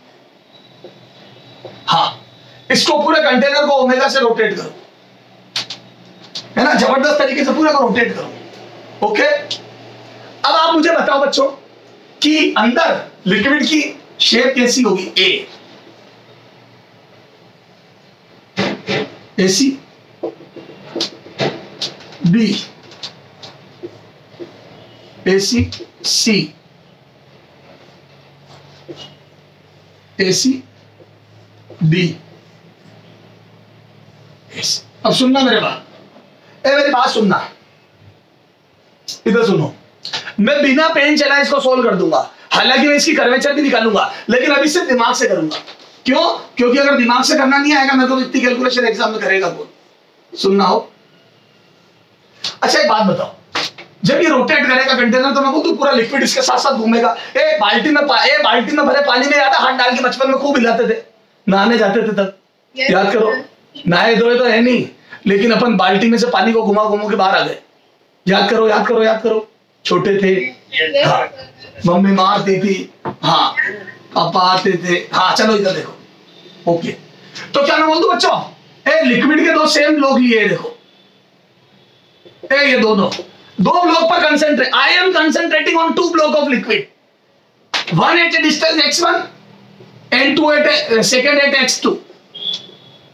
S1: हाँ इसको पूरे कंटेनर को ओमेगा से रोटेट करूं, है ना, जबरदस्त तरीके से पूरे को रोटेट करूं। ओके, अब आप मुझे बताओ बच्चों कि अंदर लिक्विड की शेप कैसी होगी, ए सी, बी ए सी, सी ए सी, बी। अब सुनना मेरे मेरी बात सुनना, इधर सुनो, मैं बिना पेन चलाए इसको सोल्व कर दूंगा, हालांकि मैं इसकी कर्वेचर भी निकालूंगा, लेकिन अभी सिर्फ दिमाग से करूंगा। क्यों? क्योंकि अगर दिमाग से करना नहीं आएगा मेरे को, इतनी कैलकुलेशन एग्जाम में करेगा कौन? सुनना हो। अच्छा एक बात बताओ, जब ये रोटेट करेगा कंटेनर तो मैं बोलूं पूरा लिक्विड इसके साथ साथ घूमेगा। बाल्टी में भरे पानी में याद हाथ डाल के बचपन में खूब हिलाते थे, नहाने जाते थे तब, याद करो, नहाए धोए तो है नहीं, लेकिन अपन बाल्टी में से पानी को घुमा घुमा के बाहर आ गए, याद करो याद करो याद करो, छोटे थे, हाँ, मम्मी मारती थी, हाँ पापा आते थे, हाँ चलो इधर देखो। ओके, तो क्या मैं बोल दूं बच्चों, लिक्विड के दो सेम ब्लॉक लिए, देखो ये दोनों दो ब्लॉक पर concentrate, I am concentrating on two block of liquid, one at distance x1 and two at second at x2।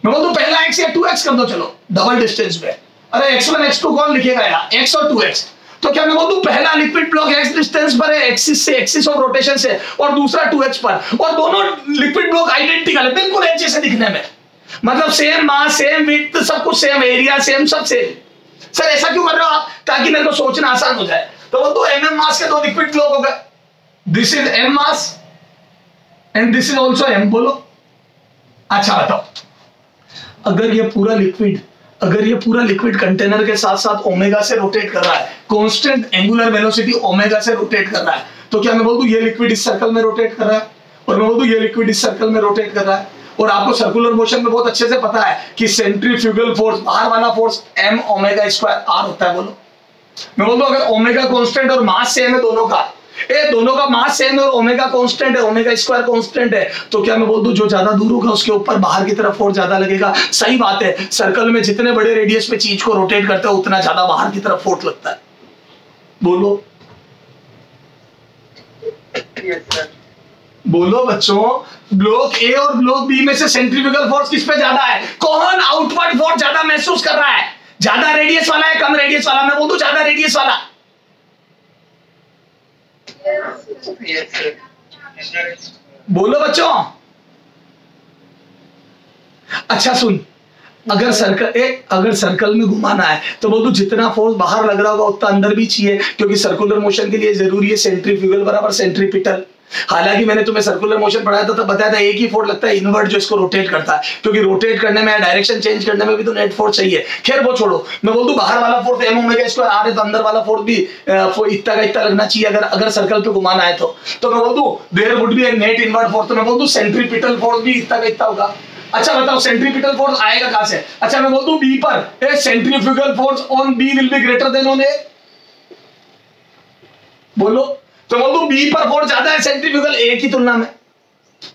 S1: मैं बोल दूं पहला x या 2x कर दो, चलो डबल डिस्टेंस पे, अरे x1 x2 कौन लिखेगा यार, x और 2x, तो क्या मैं बोल दूं पहला लिक्विड ब्लॉक x डिस्टेंस पर है, एक्सिस से, एक्सिस ऑफ रोटेशन से, और दूसरा 2x पर, और दोनों लिक्विड ब्लॉक आइडेंटिकल है, बिल्कुल एक जैसे दिखने में, मतलब सेम मास, सेम विड्थ, सब कुछ सेम, एरिया सेम, सब सेम। सर ऐसा क्यों कर रहे हो आप? ताकि मेरे को सोचना आसान हो जाए। तो बोल दो mm मास के दो लिक्विड ब्लॉक हो गए, this is m mass and this is also m। बोलो अच्छा बताओ, अगर ये पूरा लिक्विड कंटेनर के साथ साथ ओमेगा से रोटेट कर रहा है, कांस्टेंट एंगुलर वेलोसिटी ओमेगा से रोटेट कर रहा है, तो क्या मैं बोल दूं ये लिक्विड इस सर्कल में रोटेट कर रहा है, और मैं बोल दूं ये लिक्विड इस सर्कल में रोटेट कर रहा है, और आपको सर्कुलर मोशन में बहुत अच्छे से पता है कि सेंट्रीफ्यूगल फोर्स, बाहर वाला force m omega square r होता है। बोलो मैं बोल दूं अगर ओमेगा कांस्टेंट और मास सेम है दोनों का मास सेम है और ओमेगा कांस्टेंट है, ओमेगा स्क्वायर कांस्टेंट है, तो क्या मैं बोल दूं जो ज्यादा दूर होगा उसके ऊपर बाहर की तरफ फोर्स ज्यादा लगेगा। सही बात है, सर्कल में जितने बड़े रेडियस पे चीज को रोटेट करते हो उतना ज्यादा बाहर की तरफ फोर्स लगता है। बोलो बोलो बच्चों, ब्लॉक ए और ब्लॉक बी में से सेंट्रीफ्यूगल फोर्स किस पे ज्यादा है? कौन आउटवर्ड फोर्स ज्यादा महसूस कर रहा है? ज्यादा रेडियस वाला है कम रेडियस वाला? मैं बोल दूं ज्यादा रेडियस वाला। बोलो बच्चों। अच्छा सुन, अगर सर्कल में घुमाना है तो बोल दूं जितना फोर्स बाहर लग रहा होगा उतना अंदर भी चाहिए, क्योंकि सर्कुलर मोशन के लिए जरूरी है सेंट्रीफ्यूगल बराबर सेंट्रीपिटल। हालांकि मैंने तुम्हें सर्कुलर मोशन पढ़ाया था तब बताया था एक ही फोर्स लगता है इनवर्ट जो इसको रोटेट करता है, क्योंकि रोटेट करने में डायरेक्शन चेंज करने में भी तो नेट फोर्स चाहिए। खैर वो छोड़ो, मैं बोल दूं बाहर वाला force m omega square r है तो अंदर वाला फोर्स भी इतना का इतना लगना चाहिए अगर सर्कल पे घुमाना है तो मैं बोल दूं there would be a net inward force, तो मैं बोल दूं सेंट्रीपिटल फोर्स भी इतना का इतना होगा। अच्छा बताओ सेंट्रीपिटल फोर्स आएगा कहां से? अच्छा मैं बोल दूं बी पर centrifugal force on B will be greater than on A. बोलो तो बोल दूं बी पर फोर्स ज्यादा है सेंट्रीफ्यूगल ए की तुलना में,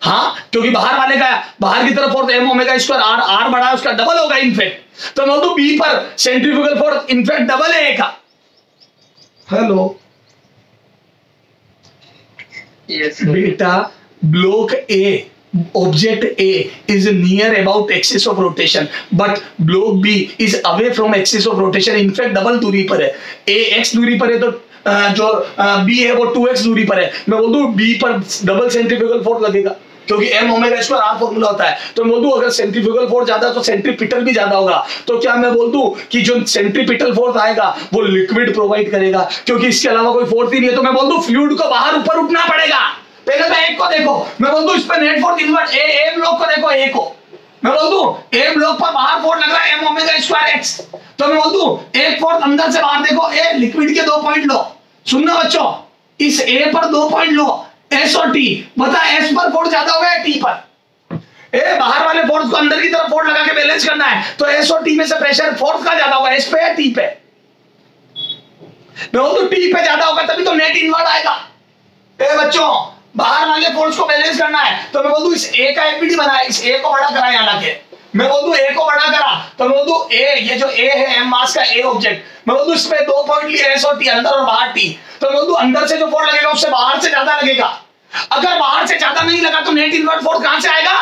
S1: हाँ क्योंकि बाहर की तरफ force m omega square r बड़ा है उसका डबल होगा इनफैक्ट, तो बोल दूं बी पर सेंट्रीफ्यूगल फोर्स इनफैक्ट डबल है ए का। हेलो
S2: यस
S1: बेटा, block A object A is near about axis of rotation but block B is away from axis of rotation, in fact double दूरी पर है। A x दूरी पर है तो जो B है वो 2x दूरी पर है। मैं बोल दूं B पर डबल सेंट्रीफ्यूगल फोर्स लगेगा, क्योंकि m omega square r formula होता है। तो मैं बोल दूं अगर सेंट्रीफ्यूगल फोर्स ज्यादा है तो सेंट्रीपिटल भी ज्यादा होगा। तो क्या मैं बोल दूं कि जो सेंट्रीपिटल फोर्स आएगा वो लिक्विड प्रोवाइड करेगा, क्योंकि इसके अलावा कोई फोर्स ही नहीं है। तो मैं बोल दूं फ्लूइड को बाहर ऊपर उठना पड़ेगा। पहले तो एक को देखो, मैं बोल दूं इस पर नेट फोर्स इन्वर्ट ए ब्लॉक को देखो, ए को मैं बोल दूं ए ब्लॉक पर बाहर फोर्स लग रहा है m ओमेगा स्क्वायर x। तो मैं बोल दूं एक फोर्स अंदर से बाहर देखो, ए लिक्विड के 2 पॉइंट लो। सुनना बच्चों, इस ए पर 2 पॉइंट लो, s और t। बता s पर फोर्स ज्यादा होगा या t पर? ए बाहर वाले फोर्स को अंदर की तरफ फोर्स लगा के बैलेंस करना है, तो s और t में से प्रेशर फोर्स का ज्यादा होगा, s पे या t पे? मैं बोल दूं t पे ज्यादा होगा तभी तो नेट इनवर्ट आएगा। ए बच्चों बाहर वाले फोर्स को बैलेंस करना है, तो मैं बोल दूं इस a का एपीडी बनाया, इस a को बड़ा करा यहाँ लाके। मैं बोल दूं a को बड़ा करा, तो मैं बोल दूं a, ये जो a है m मास का a ऑब्जेक्ट, मैं बोल दूं इसमें 2 पॉइंट लिए s और t, अंदर और बाहर t। तो मैं बोल दूं अंदर से जो फोर्स लगेगा उससे बाहर से ज्यादा लगेगा। अगर बाहर से ज्यादा नहीं लगा तो नेट इनवर्ट फोर्स कहां से आएगा?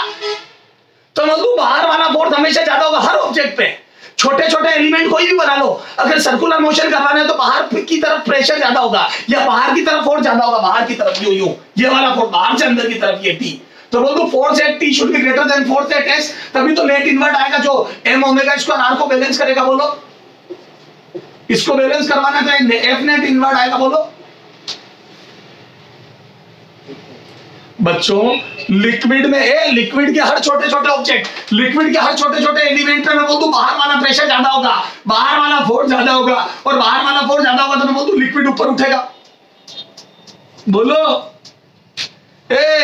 S1: तो मैं बोल दूं बाहर वाला फोर्स हमेशा ज्यादा होगा हर ऑब्जेक्ट पे। छोटे छोटे एलिमेंट कोई भी बना लो, अगर सर्कुलर मोशन करवाना है तो बाहर की तरफ प्रेशर ज्यादा होगा या बाहर की तरफ फोर्स ज्यादा होगा, बाहर की तरफ यूं ये वाला फोर्स बाहर से अंदर की तरफ ये टी। तो बोल दो force at T should be greater then force at S, तभी तो नेट इनवर्ट आएगा जो m ओमेगा स्क्वायर r को बैलेंस करेगा। बोलो इसको बैलेंस करवाना तो f नेट इनवर्ट आएगा। बोलो बच्चों लिक्विड में लिक्विड के हर छोटे छोटे ऑब्जेक्ट, लिक्विड के हर छोटे छोटे एलिमेंट पे मैं बोल दूं बाहर वाला प्रेशर ज्यादा होगा, बाहर वाला फोर्स ज्यादा होगा, और बाहर वाला फोर्स ज्यादा होगा तो मैं बोल दूं लिक्विड ऊपर उठेगा। बोलो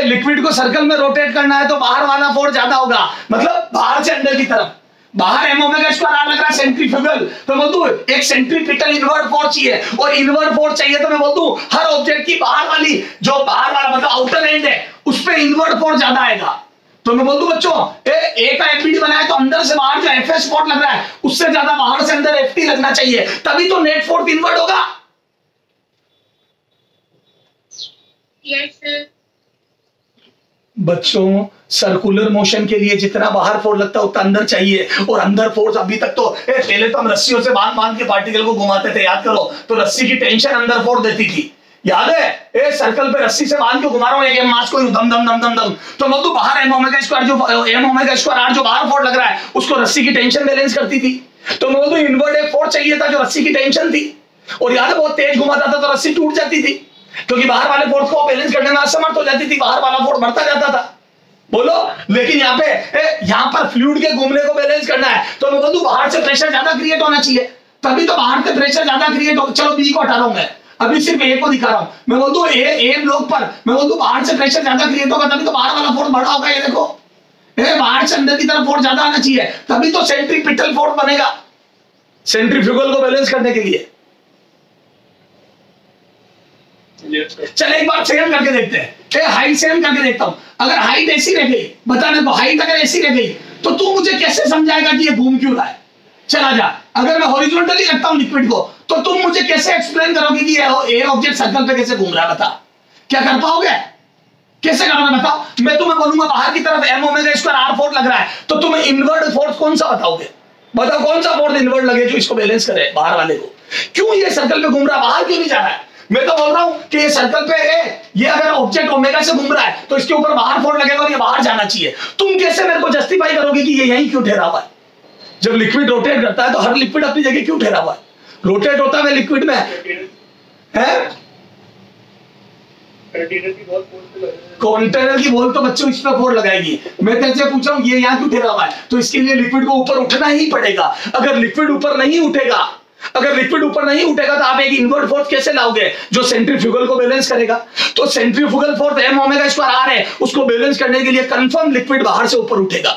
S1: लिक्विड को सर्कल में रोटेट करना है तो बाहर वाला फोर्स ज्यादा होगा, मतलब बाहर से अंदर की तरफ। बाहर m ओमेगा स्क्वायर r लग रहा है सेंट्रीफ्यूगल, तो बोल दूं एक सेंट्रीपिटल इनवर्ट फोर्स चाहिए, और इनवर्ट फोर्स चाहिए तो मैं बोल दूं हर ऑब्जेक्ट की बाहर वाली जो बाहर वाला मतलब आउटर एंड है उस पे इनवर्ट फोर्स ज्यादा आएगा। तो मैं बोल दूं बच्चों ए का एफबीडी बनाया तो अंदर से बाहर जो एफएस फोर्स लग रहा है उससे ज्यादा बाहर से अंदर एफटी लगना चाहिए, तभी तो नेट फोर्स इनवर्ट होगा।
S3: Yes sir.
S1: बच्चों सर्कुलर मोशन के लिए जितना बाहर फोर्स लगता है उतना अंदर चाहिए, और अंदर फोर्स अभी तक तो पहले तो हम रस्सियों से बांध के पार्टिकल को घुमाते थे, याद करो, तो रस्सी की टेंशन अंदर फोर्स देती थी, याद है? सर्कल पे रस्सी से बांध के घुमा रहा हूं एक मास को दम दम दम दम दम, तो मैं तो बाहर m ओमेगा स्क्वायर r जो बाहर फोर्स लग रहा है उसको रस्सी की टेंशन बैलेंस करती थी। तो मैं तो इनवर्ट एक फोर्स चाहिए था जो रस्सी की टेंशन थी, और याद है बहुत तेज घुमाता था तो रस्सी टूट जाती थी, क्योंकि बाहर वाले फोर्स को बैलेंस करने में असमर्थ हो जाती थी, बाहर वाला फोर्स बढ़ता जाता था। बोलो लेकिन यहाँ पर फ्लूइड के घूमने को बैलेंस करना है, तो मैं बोलूं बाहर से प्रेशर ज्यादा क्रिएट होना चाहिए, तभी तो बाहर से प्रेशर ज्यादा क्रिएट हो। चलो बी को हटा रहा हूं मैं, अभी सिर्फ ए को दिखा रहा हूं। मैं बोल दूं ए ब्लॉक पर मैं बोल दूं बाहर से प्रेशर ज्यादा क्रिएट होगा, तभी तो बाहर वाला फोर्स बढ़ा होगा। ये देखो बाहर से अंदर की तरफ फोर्स ज्यादा आना चाहिए, तभी तो सेंट्रीपिटल फोर्स बनेगा सेंट्रीफ्यूगल को बैलेंस करने के लिए। चल एक बार सेम करके देखते हैं, हाइट सेम करके देखता हूं। अगर हाइट ऐसी रह गई, बताने को हाइट अगर ऐसी रह गई तो तू मुझे कैसे समझाएगा कि ये घूम क्यों रहा है? चला जा। अगर मैं हॉरिजॉन्टली रखता हूं लिक्विड को तो तुम मुझे कैसे एक्सप्लेन करोगे कि ये ऑब्जेक्ट सर्कल पे कैसे घूम रहा है? बता, क्या कर पाओगे? कैसे करोगे बताओ? मैं तुम्हें बोलूंगा बाहर की तरफ m omega square r force लग रहा है, तो तुम्हें इनवर्ट फोर्स कौन सा बताओगे? बताओ कौन सा फोर्स इनवर्ट लगे जो इसको बैलेंस करे बाहर वाले को? क्यों ये सर्कल पे घूम रहा है, बाहर क्यों नहीं जा रहा है? मैं तो बोल रहा हूं कि ये सर्कल पे है, ये अगर ऑब्जेक्ट ओमेगा से घूम रहा है तो इसके ऊपर बाहर फोर्स लगेगा और ये बाहर जाना चाहिए। तुम कैसे मेरे को जस्टिफाई करोगे कि ये यहीं क्यों ठहरा हुआ है? जब लिक्विड रोटेट करता है तो हर लिक्विड अपनी जगह क्यों ठहरा हुआ है? रोटेट होता है लिक्विड में है। कंटेनर की बोल तो बच्चों इस पर फोर्स लगाएगी। मैं तेरे से पूछ रहा हूं ये यहाँ क्यों ठहरा हुआ है, तो इसके लिए लिक्विड को ऊपर उठना ही पड़ेगा। अगर लिक्विड ऊपर नहीं उठेगा तो आप एक इनवर्ट फोर्स कैसे लाओगे जो सेंट्रीफ्यूगल को बैलेंस करेगा? तो centrifugal force m omega square r है, उसको बैलेंस करने के लिए कंफर्म लिक्विड बाहर से ऊपर उठेगा,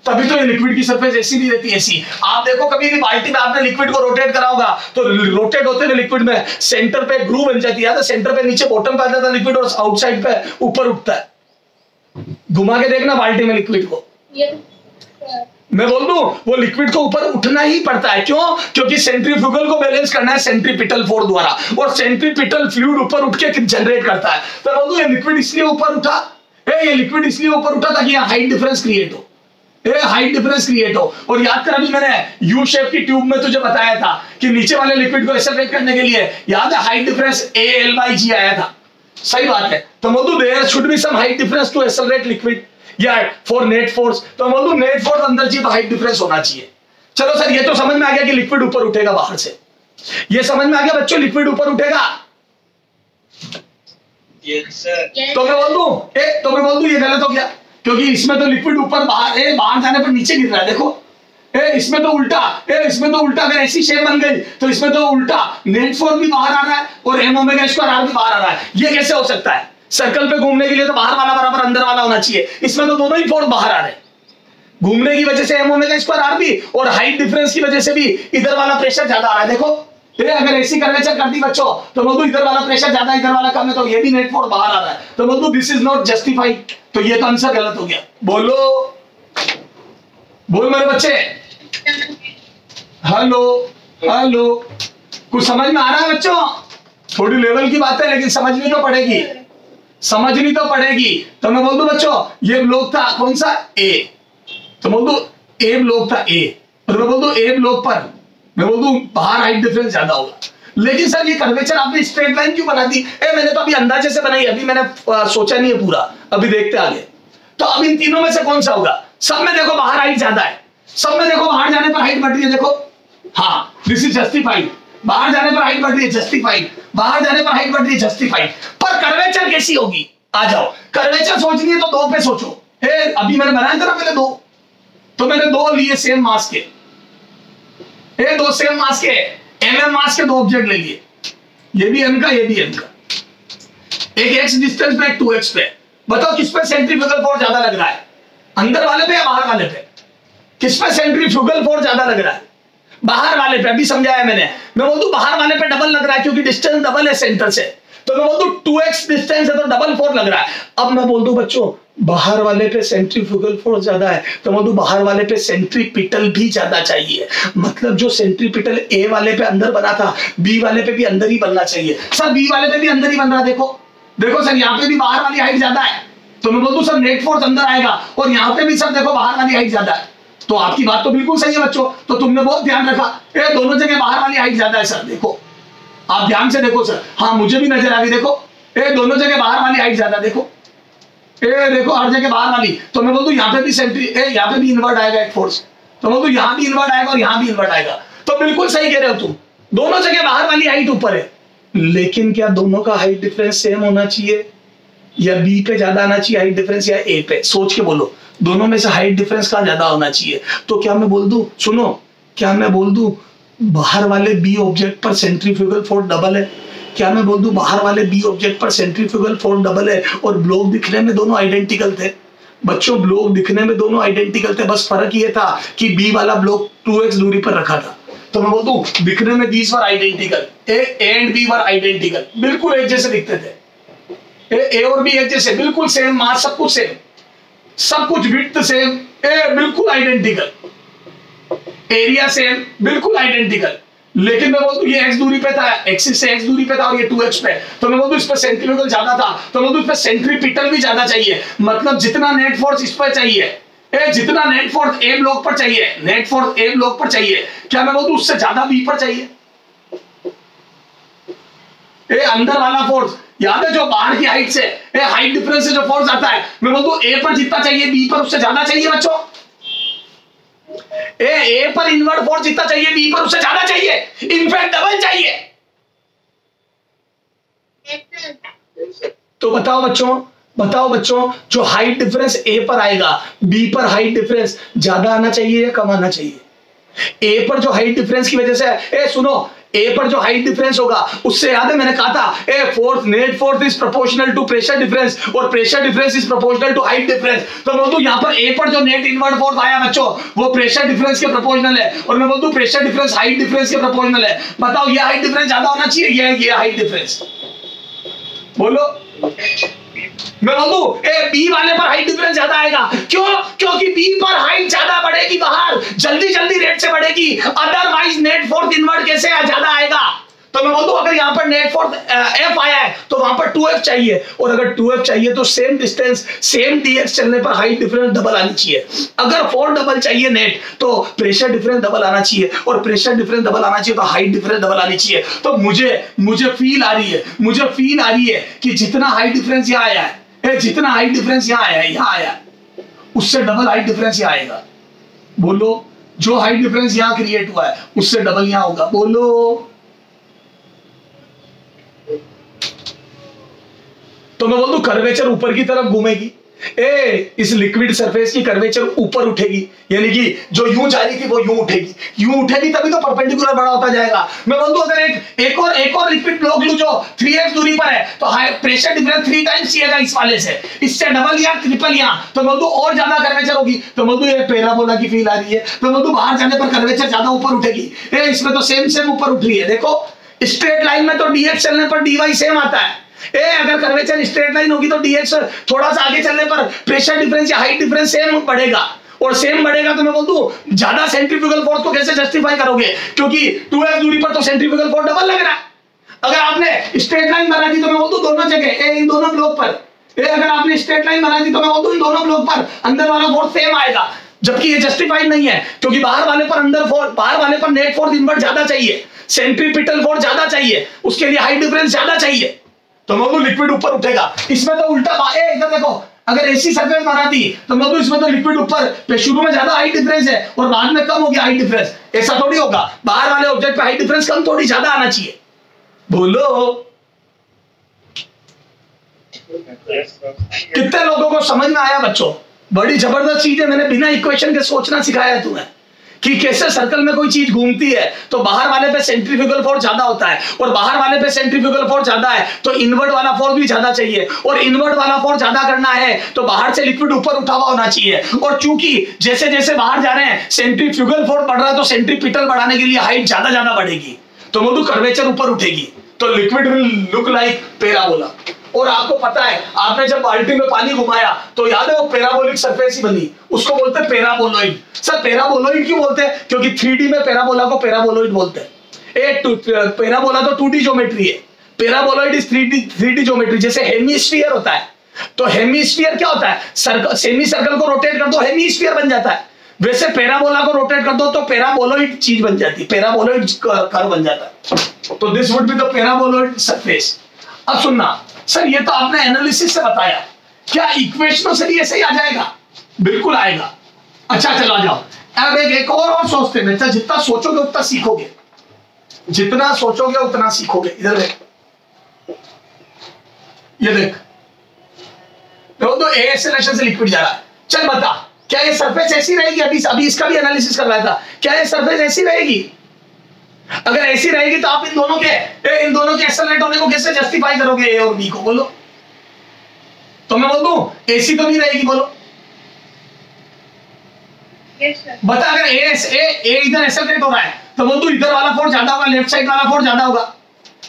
S1: तभी तो ये लिक्विड की सरफेस ऐसी नहीं रहती ऐसी। आप देखो कभी भी बाल्टी में आपने लिक्विड को रोटेट करा होगा तो रोटेट होते हुए लिक्विड में सेंटर पे ग्रूव बन जाती है, सेंटर पे नीचे बॉटम पे आता था लिक्विड और आउटसाइड पे ऊपर उठता है। घुमा के देखना बाल्टी में लिक्विड को। मैं बोल दूं वो लिक्विड को ऊपर उठना ही पड़ता है। क्यों? क्योंकि सेंट्रीफ्यूगल को बैलेंस करना है सेंट्रीपिटल फोर्स द्वारा, और सेंट्रीपिटल फ्लूइड ऊपर उठ के जनरेट करता है। तो बोल दूं ये लिक्विड इसलिए ऊपर उठा, ये लिक्विड इसलिए ऊपर उठा ताकि यहाँ हाइट डिफरेंस क्रिएट हो, हाइट डिफरेंस क्रिएट हो। और याद कर अभी मैंने यू शेप की ट्यूब में तुझे बताया था कि नीचे वाले लिक्विड को एक्सेलरेट करने के लिए याद है हाइट डिफरेंस AL/G आया था। सही बात है। तो बोल दूं there should be some height difference to accelerate liquid. या फॉर नेट फोर्स, तो बोल दूं नेट फोर्स अंदर चाहिए तो हाइट डिफरेंस होना चाहिए। चलो सर ये तो समझ में आ गया कि लिक्विड ऊपर उठेगा बाहर से, ये समझ में आ गया बच्चों लिक्विड ऊपर उठेगा।
S2: Yes sir.
S1: तो मैं बोल दूं ये गलत हो गया, क्योंकि इसमें तो लिक्विड ऊपर बाहर बाहर जाने पर नीचे गिर रहा है। देखो इसमें तो उल्टा, अगर ऐसी शेप बन गई तो इसमें तो उल्टा नेट फोर्स भी बाहर आ रहा है और एम ओमेगा स्क्वायर आर भी बाहर आ रहा है। ये कैसे हो सकता है? सर्कल पे घूमने के लिए तो बाहर वाला बराबर अंदर वाला होना चाहिए, इसमें तो दोनों ही फोर्स बाहर आ रहे हैं। घूमने की वजह से एम ओमेगा स्क्वायर आर भी और हाइट डिफरेंस की वजह से भी इधर वाला प्रेशर ज्यादा आ रहा है। देखो अगर ऐसी कर्वेचर कर दी बच्चों तो बोल दो इधर वाला प्रेशर ज्यादा इधर वाला कम है, तो ये भी नेट फोर्स बाहर आ रहा है, तो बोल दो दिस इज नॉट जस्टिफाइड। तो ये तो आंसर गलत हो गया। बोल मेरे बच्चे, हेलो कुछ समझ में आ रहा है बच्चों? थोड़ी लेवल की बात है लेकिन समझनी तो पड़ेगी। तो मैं बोल दूं बच्चों ये ब्लॉक था कौन सा? ए, तो बोल दो ए ब्लॉक था ए, और मैं बोल दूं ए ब्लॉक पर मैं बोल दूं बाहर हाइट डिफरेंस ज्यादा होगा। लेकिन सर ये कर्वेचर आपने स्ट्रेट लाइन क्यों बना दी? मैंने तो अभी अंदाजे से बनाई, अभी मैंने सोचा नहीं है पूरा, अभी देखते आगे। तो अब इन तीनों में से कौन सा होगा? सब में देखो बाहर हाइट ज्यादा है, सब में देखो बाहर जाने पर हाइट बढ़ रही है। देखो हाँ दिस इज जस्टिफाइड, बाहर जाने पर हाइट बढ़ रही है जस्टिफाइड, बाहर जाने पर हाइट बढ़ रही है जस्टिफाइड। पर कर्वेचर कैसी होगी? आ जाओ, कर्वेचर सोचनी है तो दो पे सोचो। अभी मैंने बनाया था ना पहले दो, तो मैंने दो लिए सेम मास के, दो सेम मास के एमएम मास के दो ऑब्जेक्ट ले लिए, ये भी एम का ये भी एम का, एक एक्स डिस्टेंस पे एक 2x पे। बताओ किस पे सेंट्रीफ्यूगल फोर्स ज्यादा लग रहा है, अंदर वाले पे या बाहर वाले पे? किस पे सेंट्रीफ्यूगल फोर्स ज्यादा लग रहा है? बाहर वाले पे। अभी समझाया मैंने, मैं बोल दूं बाहर वाले पे डबल लग रहा है क्योंकि डिस्टेंस डबल है सेंटर से, तो मैं बोल दूं 2x डिस्टेंस है तो डबल फोर्स लग रहा है। अब मैं बोल दूं बच्चों बाहर वाले पे सेंट्रीफ्यूगल फोर्स ज्यादा है, तो मैं बोल दूं बाहर वाले पे सेंट्रीपिटल भी ज्यादा चाहिए। मतलब जो सेंट्रीपिटल ए वाले पे अंदर बना था बी वाले पे भी अंदर ही बनना चाहिए। सर बी वाले पे भी अंदर ही बन रहा है, देखो सर यहाँ पे भी बाहर वाली हाइट ज्यादा है, तो मैं बोल दूं सर नेट फोर्स अंदर आएगा, और यहाँ पे भी सर देखो बाहर वाली हाइट ज्यादा है। तो आपकी बात तो बिल्कुल सही है बच्चों, तो तुमने बहुत ध्यान रखा, दोनों जगह बाहर वाली हाइट ज्यादा है सर। देखो आप ध्यान से देखो सर, हाँ मुझे भी नजर आ गई। देखो दोनों जगह बाहर वाली हाइट ज्यादा, देखो देखो हर जगह बाहर वाली। तो मैं बोल दूं यहाँ पे भी यहाँ पे भी इन्वर्ट आएगा एक फोर्स, तो मैं बोल दूं यहाँ भी इन्वर्ट आएगा और यहाँ भी इन्वर्ट आएगा। तो बिल्कुल सही कह रहे हो तुम, दोनों जगह बाहर वाली हाइट ऊपर है, लेकिन क्या दोनों का हाइट डिफरेंस सेम होना चाहिए, या बी पे ज्यादा आना चाहिए हाइट डिफरेंस या ए पे? सोच के बोलो, दोनों में से हाइट डिफरेंस का ज्यादा होना चाहिए। तो क्या मैं बोल दूं, सुनो, क्या मैं बोल दूं बाहर वाले बी ऑब्जेक्ट पर सेंट्रीफ्यूगल फोर्स डबल है? क्या मैं बोल दूं बाहर वाले बी ऑब्जेक्ट पर सेंट्रीफ्यूगल फोर्स डबल है और ब्लॉक दिखने में दोनों आइडेंटिकल थे? बच्चों ब्लॉक दिखने में दोनों आइडेंटिकल थे, बस फर्क ये था कि बी वाला ब्लॉक 2x दूरी पर रखा था। तो मैं बोल दूं दिखने में these were identical, A and B were identical, बिल्कुल एक जैसे दिखते थे। ए और बी एक जैसे, बिल्कुल सेम मास, सब कुछ सेम, सब कुछ विड्थ सेम, बिल्कुल आइडेंटिकल, एरिया सेम, बिल्कुल आइडेंटिकल। लेकिन मैं बोलूं ये x दूरी पे था, एक्सिस से x दूरी पे था और ये 2x पे, तो मैं बोलूं इस पे सेंट्रीफ्यूगल ज्यादा था, तो मैं बोलूं इस पे सेंट्रीपिटल भी ज्यादा चाहिए। मतलब जितना नेट फोर्स इस पे चाहिए, जितना नेट फोर्स ए ब्लॉक पर चाहिए, नेट फोर्स ए ब्लॉक पर चाहिए, क्या मैं बोलूं उससे ज्यादा बी पर चाहिए? अंदर वाला फोर्स याद है जो बाहर की हाइट से हाइट डिफरेंस से जो फोर्स आता है, मैं बोलूं ए पर जितना चाहिए बी पर उससे ज्यादा चाहिए बच्चों। ए पर इनवर्ट फोर्स जितना चाहिए बी पर उससे ज्यादा चाहिए, इनफैक्ट डबल चाहिए। तो बताओ बच्चों जो हाइट डिफरेंस ए पर आएगा बी पर हाइट डिफरेंस ज्यादा आना चाहिए या कम आना चाहिए? ए पर जो हाइट डिफरेंस की वजह से सुनो, ए पर जो हाइट डिफरेंस होगा उससे याद है मैंने कहा था force net force is proportional to pressure difference और pressure difference is proportional to height difference. तो मैं बोलूं यहाँ पर ए पर जो नेट इनवर्ट फोर्स आया बच्चों वो प्रेशर डिफरेंस के प्रोपोर्शनल है, और मैं बोलूं प्रेशर डिफरेंस हाइट डिफरेंस के प्रोपोर्शनल है। बताओ ये हाइट डिफरेंस ज्यादा होना चाहिए ये हाइट डिफरेंस? बोलो। मैं बोलूं बी वाले पर हाइट डिफरेंस ज्यादा आएगा, क्यों? क्योंकि बी पर हाइट ज्यादा बढ़ेगी, बाहर जल्दी रेट से बढ़ेगी, अदरवाइज नेट फोर्स इनवर्ट कैसे ज्यादा आएगा? तो मैं बोलूं अगर यहाँ पर नेट फोर्स F आया है तो वहां पर 2F चाहिए, और अगर 2F चाहिए तो सेम डिस्टेंस सेम dx चलने पर हाइट डिफरेंस डबल आनी चाहिए। अगर 4 डबल चाहिए नेट तो प्रेशर डिफरेंस डबल आना चाहिए, और प्रेशर डिफरेंस डबल आना चाहिए तो हाइट डिफरेंस डबल आनी चाहिए। तो मुझे फील आ रही है कि जितना हाइट डिफरेंस यहाँ आया है, जितना हाइट डिफरेंस यहाँ आया है, उससे डबल हाइट डिफरेंस यहाँ आएगा। बोलो, जो हाइट डिफरेंस यहाँ क्रिएट हुआ है उससे डबल यहाँ होगा। बोलो, तो मैं बोल दूं कर्वेचर ऊपर की तरफ घूमेगी। इस लिक्विड सरफेस की कर्वेचर ऊपर उठेगी, यानी कि जो यूं जा रही थी वो यूं उठेगी, यूं उठेगी तभी तो परपेंडिकुलर बड़ा होता जाएगा। मैं बोल दूं अगर एक और लिक्विड ब्लॉक लूं जो 3x दूरी पर है तो हाई प्रेशर डिफरेंस 3 टाइम्स चाहिएगा इस वाले से, इससे डबल या ट्रिपल या, तो मैं बोल दूं और ज्यादा कर्वेचर होगी। तो मैं बोल दूं ये पैराबोला की फील आ रही है, तो मैं बोल दूं बाहर जाने पर कर्वेचर ज्यादा ऊपर उठेगी। इसमें तो सेम ऊपर उठ रही है। देखो स्ट्रेट लाइन में तो dx चलने पर dy सेम आता है। अगर कर्वेचर स्ट्रेट लाइन होगी तो dx थोड़ा सा आगे चलने पर प्रेशर डिफरेंस या हाइट डिफरेंस सेम बढ़ेगा, और सेम बढ़ेगा तो मैं बोल दूं ज्यादा सेंट्रीफ्यूगल फोर्स को कैसे जस्टिफाई करोगे, क्योंकि 2x दूरी पर तो सेंट्रीफ्यूगल फोर्स डबल लग रहा है। अगर आपने स्ट्रेट लाइन बना दी तो मैं बोल दूं दोनों जगह इन दोनों ब्लॉक पर, अगर आपने स्ट्रेट लाइन बना दी तो मैं बोल दूं इन दोनों ब्लॉक पर अंदर वाला फोर्स सेम आएगा, जबकि ये जस्टिफाइड नहीं है, क्योंकि बाहर वाले पर नेट फोर्स इनवर्ट ज्यादा चाहिए, सेंट्रीपिटल फोर्स ज्यादा चाहिए, उसके लिए हाइट डिफरेंस ज्यादा चाहिए, तो मैं लिक्विड ऊपर उठेगा। इसमें तो उल्टा इधर देखो, अगर एसी सरफेस बना दी तो मैं इसमें तो लिक्विड ऊपर, शुरू में ज्यादा हाइट डिफरेंस है और बाद में कम हो गया हाइट डिफरेंस, ऐसा थोड़ी होगा। बाहर वाले ऑब्जेक्ट पे हाइट डिफरेंस कम थोड़ी ज्यादा आना चाहिए। बोलो, कितने लोगों को समझ में आया बच्चों? बड़ी जबरदस्त चीज है, मैंने बिना इक्वेशन के सोचना सिखाया है तुम्हें कि कैसे सर्कल में कोई चीज घूमती है तो बाहर वाले पे सेंट्रीफ्यूगल फोर्स ज्यादा होता है, और बाहर वाले पे सेंट्रीफ्यूगल फोर्स ज्यादा है तो इनवर्ट वाला फोर्स भी ज्यादा चाहिए, और इनवर्ट वाला फोर्स ज्यादा करना है तो बाहर से लिक्विड ऊपर उठा हुआ होना चाहिए, और चूंकि जैसे जैसे बाहर जा रहे हैं सेंट्रीफ्यूगल फोर्स बढ़ रहा है तो सेंट्रीपिटल बढ़ाने के लिए हाइट ज्यादा बढ़ेगी, तो वो कर्वेचर ऊपर उठेगी, तो liquid will look like parabola. और आपको पता है, आपने जब बाल्टी में पानी घुमाया तो याद है वो पैराबोलिक सरफेस ही बनी, उसको बोलते हैं पैराबोलॉइड। सर पैराबोलॉइड क्यों बोलते हैं? क्योंकि 3D में पैराबोला को पैराबोलॉइड बोलते हैं। पैराबोला तो 2D ज्योमेट्री है, पैराबोलॉइड इज 3D ज्योमेट्री। जैसे हेमीस्फीयर होता है, तो हेमीस्फीयर क्या होता है? सेमी सर्कल को रोटेट कर दो हेमीस्फीयर बन जाता है, वैसे पैराबोला को रोटेट कर दो तो पैराबोलॉइड चीज बन जाती है, पैराबोलॉइड कर्व बन जाता है। तो this would be the paraboloid surface. अब सुनना सर, ये तो आपने एनालिसिस से बताया, क्या इक्वेशनों से भी ऐसे ही आ जाएगा? बिल्कुल आएगा। अच्छा चलो आ जाओ, अब एक और सोचते हैं। अच्छा, जितना सोचोगे उतना सीखोगे, जितना सोचोगे उतना सीखोगे। इधर देख, ये देख, तो ए एक्सेलरेशन से लिक्विड जा रहा है। चल बता, क्या ये सरफेस ऐसी रहेगी? अभी इसका भी एनालिसिस करवाया था, क्या ये सरफेस ऐसी रहेगी? अगर ऐसी रहेगी तो आप इन दोनों के एक्सेलरेट होने को कैसे जस्टिफाई करोगे, ए और बी को? बोलो, तो मैं बोल दूं ऐसी तो नहीं रहेगी। बोलो
S3: Yes, sir.
S1: बता, अगर ए इधर एक्सेलरेट हो रहा है तो बोल दूं इधर वाला फोर्स ज्यादा होगा, लेफ्ट साइड वाला फोर्स ज्यादा होगा।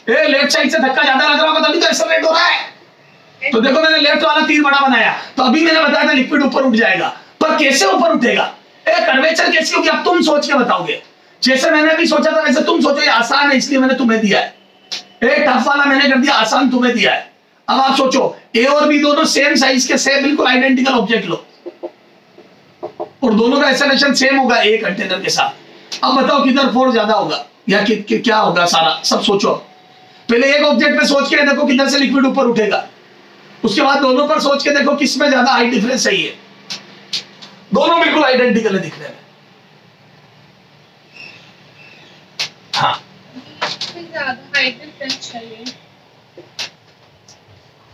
S1: लेफ्ट साइड से धक्का ज्यादा लग रहा होगा तभी तो एक्सेलरेट हो रहा है। तो देखो, मैंने लेफ्ट वाला तीर बड़ा बनाया, तो अभी मैंने बताया था लिक्विड ऊपर उठ जाएगा, पर कैसे ऊपर उठेगा? कर्वेचर कैसी होगी? अब तुम सोच के बताओगे। जैसे मैंने अभी सोचा था वैसे तुम सोचो, ये आसान है इसलिए मैंने तुम्हें दिया है, टफ वाला मैंने कर दिया, आसान तुम्हें दिया है। अब आप सोचो, ए और बी दोनों सेम साइज के, सेम बिल्कुल आइडेंटिकल ऑब्जेक्ट लो, और दोनों का एक्सेलरेशन सेम होगा ए कंटेनर के साथ। अब बताओ किधर फोर्स ज्यादा होगा या क्या होगा? सारा सब सोचो। पहले एक ऑब्जेक्ट पे सोच के देखो किधर से लिक्विड ऊपर उठेगा, उसके बाद दोनों पर सोच के देखो किसमें ज्यादा हाइट डिफरेंस सही है। दोनों बिल्कुल आइडेंटिकल है दिखने में। हाँ,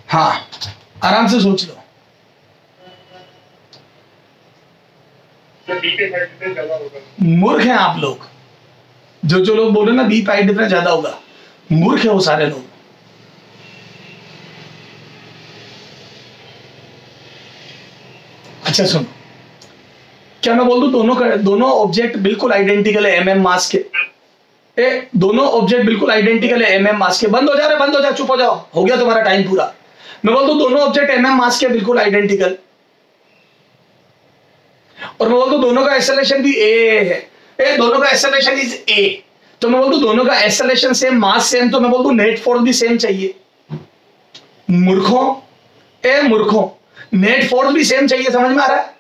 S1: हाँ, आराम से सोच लो। मूर्ख हैं आप लोग, जो लोग बोल रहे हैं ना बी पे हाइट डिफरेंस ज्यादा होगा, मूर्ख है वो सारे लोग। अच्छा सुनो, क्या मैं बोल दूं दोनों ऑब्जेक्ट बिल्कुल आइडेंटिकल है mm मास के? दोनों ऑब्जेक्ट बिल्कुल आइडेंटिकल है mm मास के। बंद हो जा, चुप हो जाओ, हो गया तुम्हारा टाइम पूरा। मैं बोल दूं दोनों ऑब्जेक्ट mm मास के बिल्कुल आइडेंटिकल, और मैं बोल दूं दोनों का एक्सेलरेशन भी a है, दोनों का एक्सेलरेशन इज a, तो मैं बोल दूं दोनों का एक्सेलरेशन सेम, मास सेम, तो मैं बोल दूं नेट फोर्स भी सेम चाहिए। मूर्खों, नेट फोर्स भी सेम चाहिए, समझ में आ रहा है?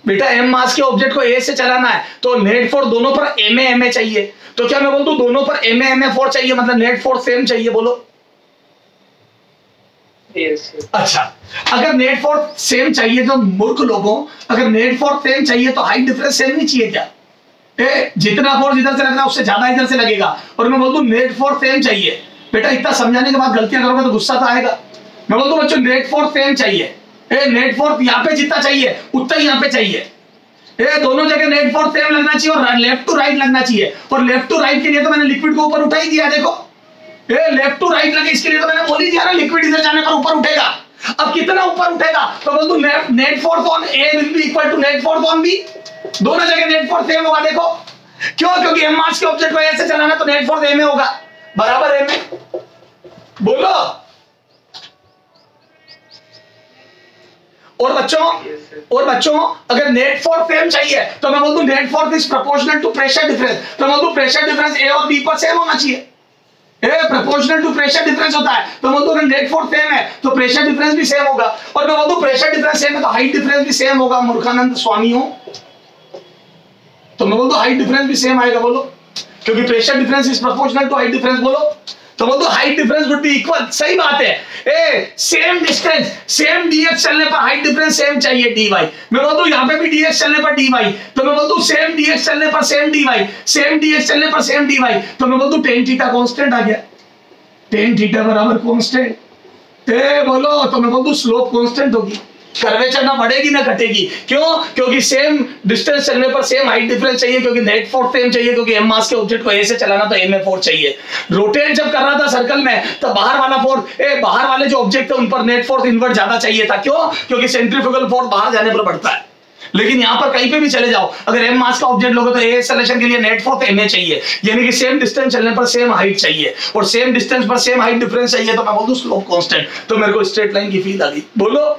S1: बेटा m मास के ऑब्जेक्ट को a से चलाना है तो नेट फोर्स दोनों पर ma चाहिए, तो क्या मैं बोल दूं दोनों पर ma फोर्स चाहिए, मतलब नेट फोर्स सेम चाहिए। बोलो
S2: Yes, sir.
S1: अच्छा, अगर नेट फोर्स सेम चाहिए तो मूर्ख लोगों, अगर नेट फोर्स सेम चाहिए तो हाइट डिफरेंस सेम नहीं चाहिए क्या? जितना फोर्स इधर से लग रहा है उससे ज्यादा इधर से लगेगा। और मैं बोल दूं नेट फोर्स सेम चाहिए, बेटा इतना समझाने के बाद गलतियां करोगे तो गुस्सा तो आएगा। मैं बोल दूं बच्चों नेट फोर्स सेम चाहिए, नेट फोर्स यहाँ पे जितना चाहिए उतना ही यहाँ पे चाहिए। दोनों जगह नेट फोर्स सेम लगना चाहिए और लेफ्ट टू राइट लगना चाहिए। और लेफ्ट टू राइट के लिए तो मैंने लिक्विड को ऊपर उठा ही दिया, देखो लेफ्ट टू राइट लगे, इसके लिए तो मैंने बोल ही दिया ना लिक्विड इधर जाने पर ऊपर उठेगा। अब कितना ऊपर उठेगा तो बोल दूं net force on A will be equal to net force on B, दोनों जगह नेट फोर्स सेम होगा। देखो क्यों? क्योंकि एम मास के ऑब्जेक्ट को ऐसे चलाना तो नेट फोर्स ए में होगा, बराबर ए में। बोलो। और बच्चों अगर नेट फोर्स सेम चाहिए तो मैं बोल दूं net force is proportional to pressure difference, तो मैं बोल दूं प्रेशर डिफरेंस ए और बी पर सेम होना चाहिए। प्रोपोर्शनल टू प्रेशर डिफरेंस होता है, तो मैं बोल दूं अगर नेट फोर्स सेम है तो प्रेशर डिफरेंस भी सेम होगा। और मैं बोल दूं प्रेशर डिफरेंस सेम है तो हाइट डिफरेंस भी सेम होगा। मूर्खानंद स्वामियों, तो मैं बोल दूं हाइट डिफरेंस भी सेम आएगा। बोलो, क्योंकि pressure difference is proportional to height difference. बोलो, तो बोल दो height difference would be equal. सही बात है, सेम डिस्टेंस सेम डीएक्स चलने पर हाइट डिफरेंस सेम चाहिए dy। मैं बोल दूं यहां पे भी डीएक्स चलने पर dy, तो मैं बोल दूं सेम डीएक्स चलने पर सेम dy, सेम डीएक्स चलने पर सेम dy, तो मैं बोल दूं tan थीटा कांस्टेंट आ गया, tan थीटा बराबर कांस्टेंट। बोलो, तो मैं बोल दूं स्लोप कांस्टेंट होगी, कर्वेचर ना बढ़ेगी ना घटेगी। क्यों? क्योंकि सेम डिस्टेंस चलने पर सेम हाइट डिफरेंस चाहिए, क्योंकि नेट फोर्स सेम चाहिए, क्योंकि एम मास के ऑब्जेक्ट को ए से चलाना तो ए में फोर्स चाहिए। रोटेट जब कर रहा था सर्कल में तो बाहर वाला फोर्स, बाहर वाले जो ऑब्जेक्ट है उन पर नेट फोर्स इनवर्ट ज्यादा चाहिए था। क्यों? क्योंकि सेंट्रीफ्यूगल फोर्स बाहर जाने पर बढ़ता है। लेकिन यहां पर कहीं पे भी चले जाओ, अगर एम मास का ऑब्जेक्ट लोगे तो ए एक्सेलरेशन के लिए नेट फोर्स एम ए चाहिए, यानी कि सेम डिस्टेंस चलने पर सेम हाइट चाहिए और सेम डिस्टेंस पर सेम हाइट डिफरेंस चाहिए, तो मैं बोल दूं स्लोप कांस्टेंट। तो मेरे को स्ट्रेट लाइन की फील आ गई। बोलो।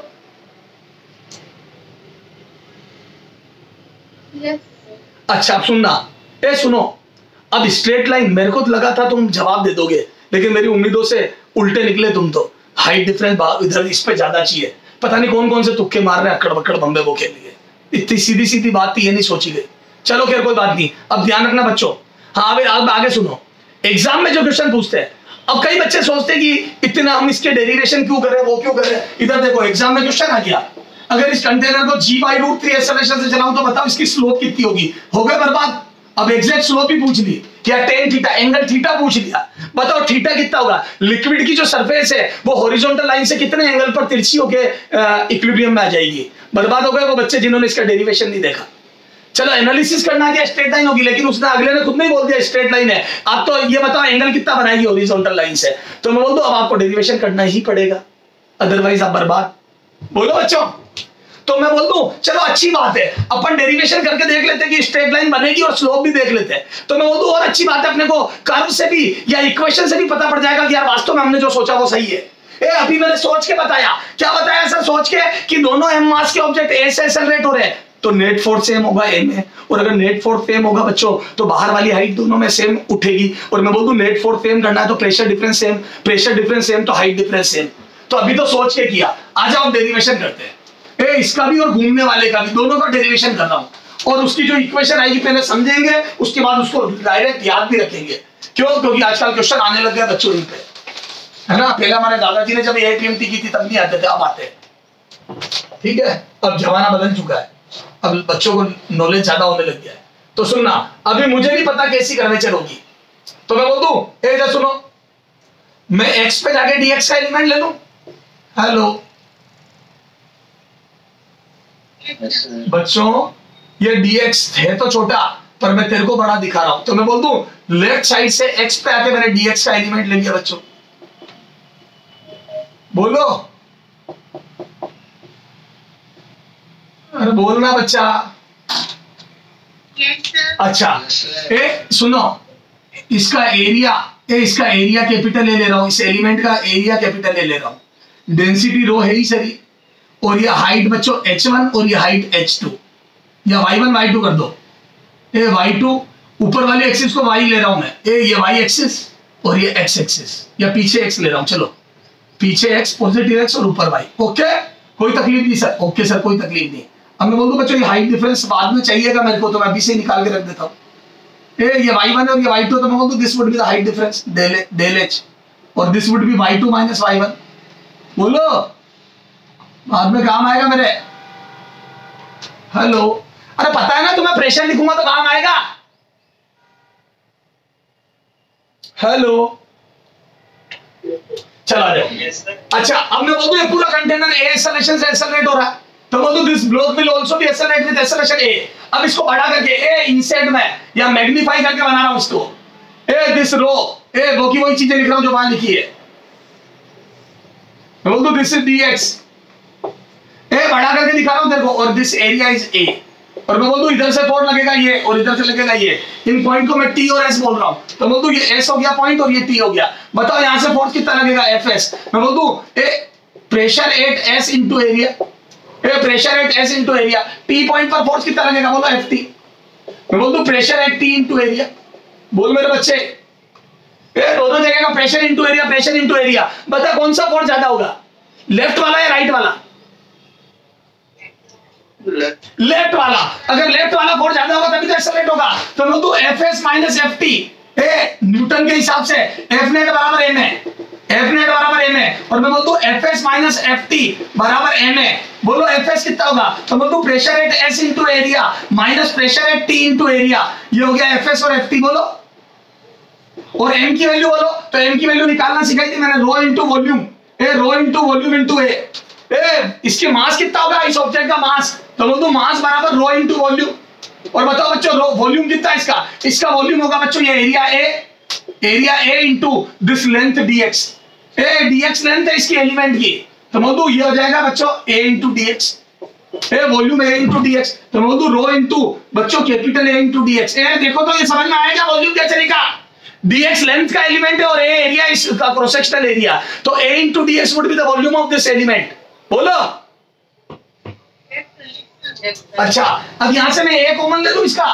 S3: Yes,
S1: अच्छा, अब सुनना, सुनो, अब स्ट्रेट लाइन मेरे को तो लगा था तुम जवाब दे दोगे, लेकिन मेरी उम्मीदों से उल्टे निकले तुम तो। हाइट डिफरेंस इधर इस पे ज्यादा चाहिए, पता नहीं कौन कौन से तुक्के मार रहे हैं अक्कड़ बक्कड़ बम्बे वो के लिए। इतनी सीधी सीधी बात थी, ये नहीं सोची गई। चलो खैर कोई बात नहीं, अब ध्यान रखना बच्चों। हाँ अब आगे सुनो, एग्जाम में जो क्वेश्चन पूछते हैं, अब कई बच्चे सोचते हैं कि इतना हम इसके डेरिवेशन क्यों कर रहे हैं, वो क्यों कर रहे हैं। इधर देखो एग्जाम में क्वेश्चन आ गया, अगर इस कंटेनर को g/√3 एक्सेलरेशन से चलाऊं तो बताओ इसकी स्लोप कितनी होगी। हो गए बर्बाद। अब एग्जैक्ट स्लोप भी पूछ ली, क्या tan थीटा एंगल थीटा पूछ लिया, बताओ थीटा कितना होगा। लिक्विड की जो सरफेस है वो हॉरिजॉन्टल लाइन से कितने एंगल पर तिरछी होके इक्विलिब्रियम में आ जाएगी। बर्बाद हो गए वो बच्चे जिन्होंने इसका डेरिवेशन नहीं देखा। चलो एनालिसिस करना क्या स्ट्रेट लाइन होगी, लेकिन उसने अगले ने खुद नहीं बोल दिया स्ट्रेट लाइन है। आप तो ये बताओ एंगल कितना बनाएगी हॉरिजॉन्टल लाइन से, तो मैं बोल दूं अब आपको डेरिवेशन करना ही पड़ेगा, अदरवाइज आप बर्बाद। बोलो बच्चों। तो मैं बोल दूं चलो अच्छी बात है, अपन डेरिवेशन करके देख लेते हैं कि स्ट्रेट लाइन बनेगी और स्लोप भी देख लेते हैं। तो मैं बोल दूं और अच्छी बात है, अपने को कर्व से भी या इक्वेशन से भी पता पड़ जाएगा कि यार वास्तव में हमने जो सोचा वो सही है। अभी मैंने सोच के बताया, क्या बताया सर? सोच के कि दोनों एम मास के ऑब्जेक्ट ए से एक्सेलरेट हो रहे हैं तो नेट फोर्स सेम होगा ए में, और अगर नेट फोर्स सेम होगा बच्चों तो बाहर वाली हाइट दोनों में सेम उठेगी। और मैं बोल दूं नेट फोर्स सेम करना है तो pressure difference same, pressure difference same तो हाइट डिफरेंस सेम। तो अभी तो सोच के किया, आ जाओ डेरिवेशन करते हैं। इसका भी और घूमने वाले का भी, दोनों का डेरिवेशन कर रहा हूं, और उसकी जो इक्वेशन आएगी पहले समझेंगे, उसके बाद उसको डायरेक्ट याद भी रखेंगे। क्यों? क्योंकि आजकल क्वेश्चन आने लग गया बच्चों इन पे, है ना। पहले हमारे दादाजी ने जब एटीएमटी की थी तब नहीं आते थे, अब आते हैं। ठीक है, अब जमाना बदल चुका है, अब बच्चों को नॉलेज ज्यादा होने लग गया है। तो सुनना, अभी मुझे नहीं पता कैसी कर्वेचर होगी, तो मैं बोल दूं इधर सुनो, मैं एक्स पे जाके डीएक्स का एलिमेंट ले लूं। हेलो बच्चों, ये dx है तो छोटा, पर मैं तेरे को बड़ा दिखा रहा हूं, तो मैं बोल दूं लेफ्ट साइड से x पे आके मैंने dx का एलिमेंट ले लिया बच्चों। बोलो, अरे बोलना बच्चा।
S3: yes sir,
S1: अच्छा सुनो, इसका एरिया कैपिटल ले रहा हूं, इस एलिमेंट का एरिया कैपिटल ले रहा हूं। डेंसिटी रो है ही सही, और ये हाइट बच्चों h1 और ये हाइट h2, या y1 y2 कर दो। y2 ऊपर वाले एक्सिस को y ले रहा हूं मैं, ये y एक्सिस और ये x एक्सिस, या पीछे x ले रहा हूं। चलो पीछे x, पॉजिटिव x और ऊपर y। ओके, कोई तकलीफ नहीं सर। ओके सर, कोई तकलीफ नहीं। अब मैं बोल दूं बच्चों ये हाइट डिफरेंस बाद में चाहिएगा मेरे को, तो मैं अभी से निकाल के रख देता हूं। ये y1 और ये y2, तो मैं बोल दूं this would be the height difference del h, और this would be y2 minus y1। बोलो, बाद में काम आएगा मेरे। हेलो, अरे पता है ना तुम्हें, प्रेशर लिखूंगा तो काम आएगा। हेलो, चला जाओ।
S2: Yes, sir.
S1: अच्छा, अब मैं बोलूं ये पूरा कंटेनर ए एक्सेलरेशन से एक्सेलरेट हो रहा है, तो बोलूं this block will also be accelerate with acceleration A. अब इसको बढ़ा करके ए इनसाइड में या मैग्नीफाई करके बना रहा हूं इसको। ए दिस रो, ए वो की वही चीजें लिख रहा हूं जो वहां लिखी है। मैं बोल दूं दिस इज dx, ए बढ़ा करके दिखा रहा हूं तेरे को, और दिस एरिया इज ए, और मैं बोल दूं इधर से फोर्स लगेगा ये और इधर से लगेगा ये। इन पॉइंट को मैं टी और एस बोल रहा हूं, तो बोल दूं ये एस हो गया पॉइंट और ये टी हो गया। बताओ यहां से फोर्स कितना लगेगा, एफ एस। मैं बोल दूं A pressure at S into area, A pressure at S into area, T point पर फोर्स कितना लगेगा, बोलो एफ टी। मैं बोल दूं pressure at T into area. बोल मेरे बच्चे, ए दोनों जगह का pressure into area, pressure into area, बता कौन सा फोर्स ज्यादा होगा, लेफ्ट वाला या राइट वाला? लेफ्ट वाला। अगर लेफ्ट वाला फोर्स ज्यादा होगा तभी तो एक्सेलरेट होगा। तो मैं बोलूं F S minus F T, A Newton के हिसाब से एफ नेट बराबर एम है, एफ नेट बराबर एम है, और मैं बोलूं F S minus F T बराबर एम है। बोलो एफ एस कितना होगा, तो मैं बोलूं pressure at S into area minus pressure at T into area, ये हो गया एफ एस और एफ टी। बोलो, और एम की वैल्यू बोलो, तो एम की वैल्यू निकालना सिखाई थी मैंने, रो इंटू वॉल्यूम, ए रो इंटू वॉल्यूम इंटू ए। इसके मास कितना होगा, इस ऑब्जेक्ट का मास, तो बोल दो मास बराबर रो इंटू वॉल्यूम। और बताओ बच्चों रो वॉल्यूम कितना है इसका, इसका वॉल्यूम होगा बच्चों ये area A into this length dx, A dx length है इसकी एलिमेंट की, तो बोल दो ये हो जाएगा बच्चों a into dx, A volume a into dx, तो बोल दो रो इंटू बच्चों कैपिटल A इंटू dx। ए देखो तो ये समझ में आएगा वॉल्यूम कैसे लिखा, dx लेंथ का एलिमेंट है और a एरिया इसका क्रॉस सेक्शनल एरिया, तो a into dx would be the volume of this element. बोलो। अच्छा, अब यहां से मैं ए कॉमन ले लूं इसका,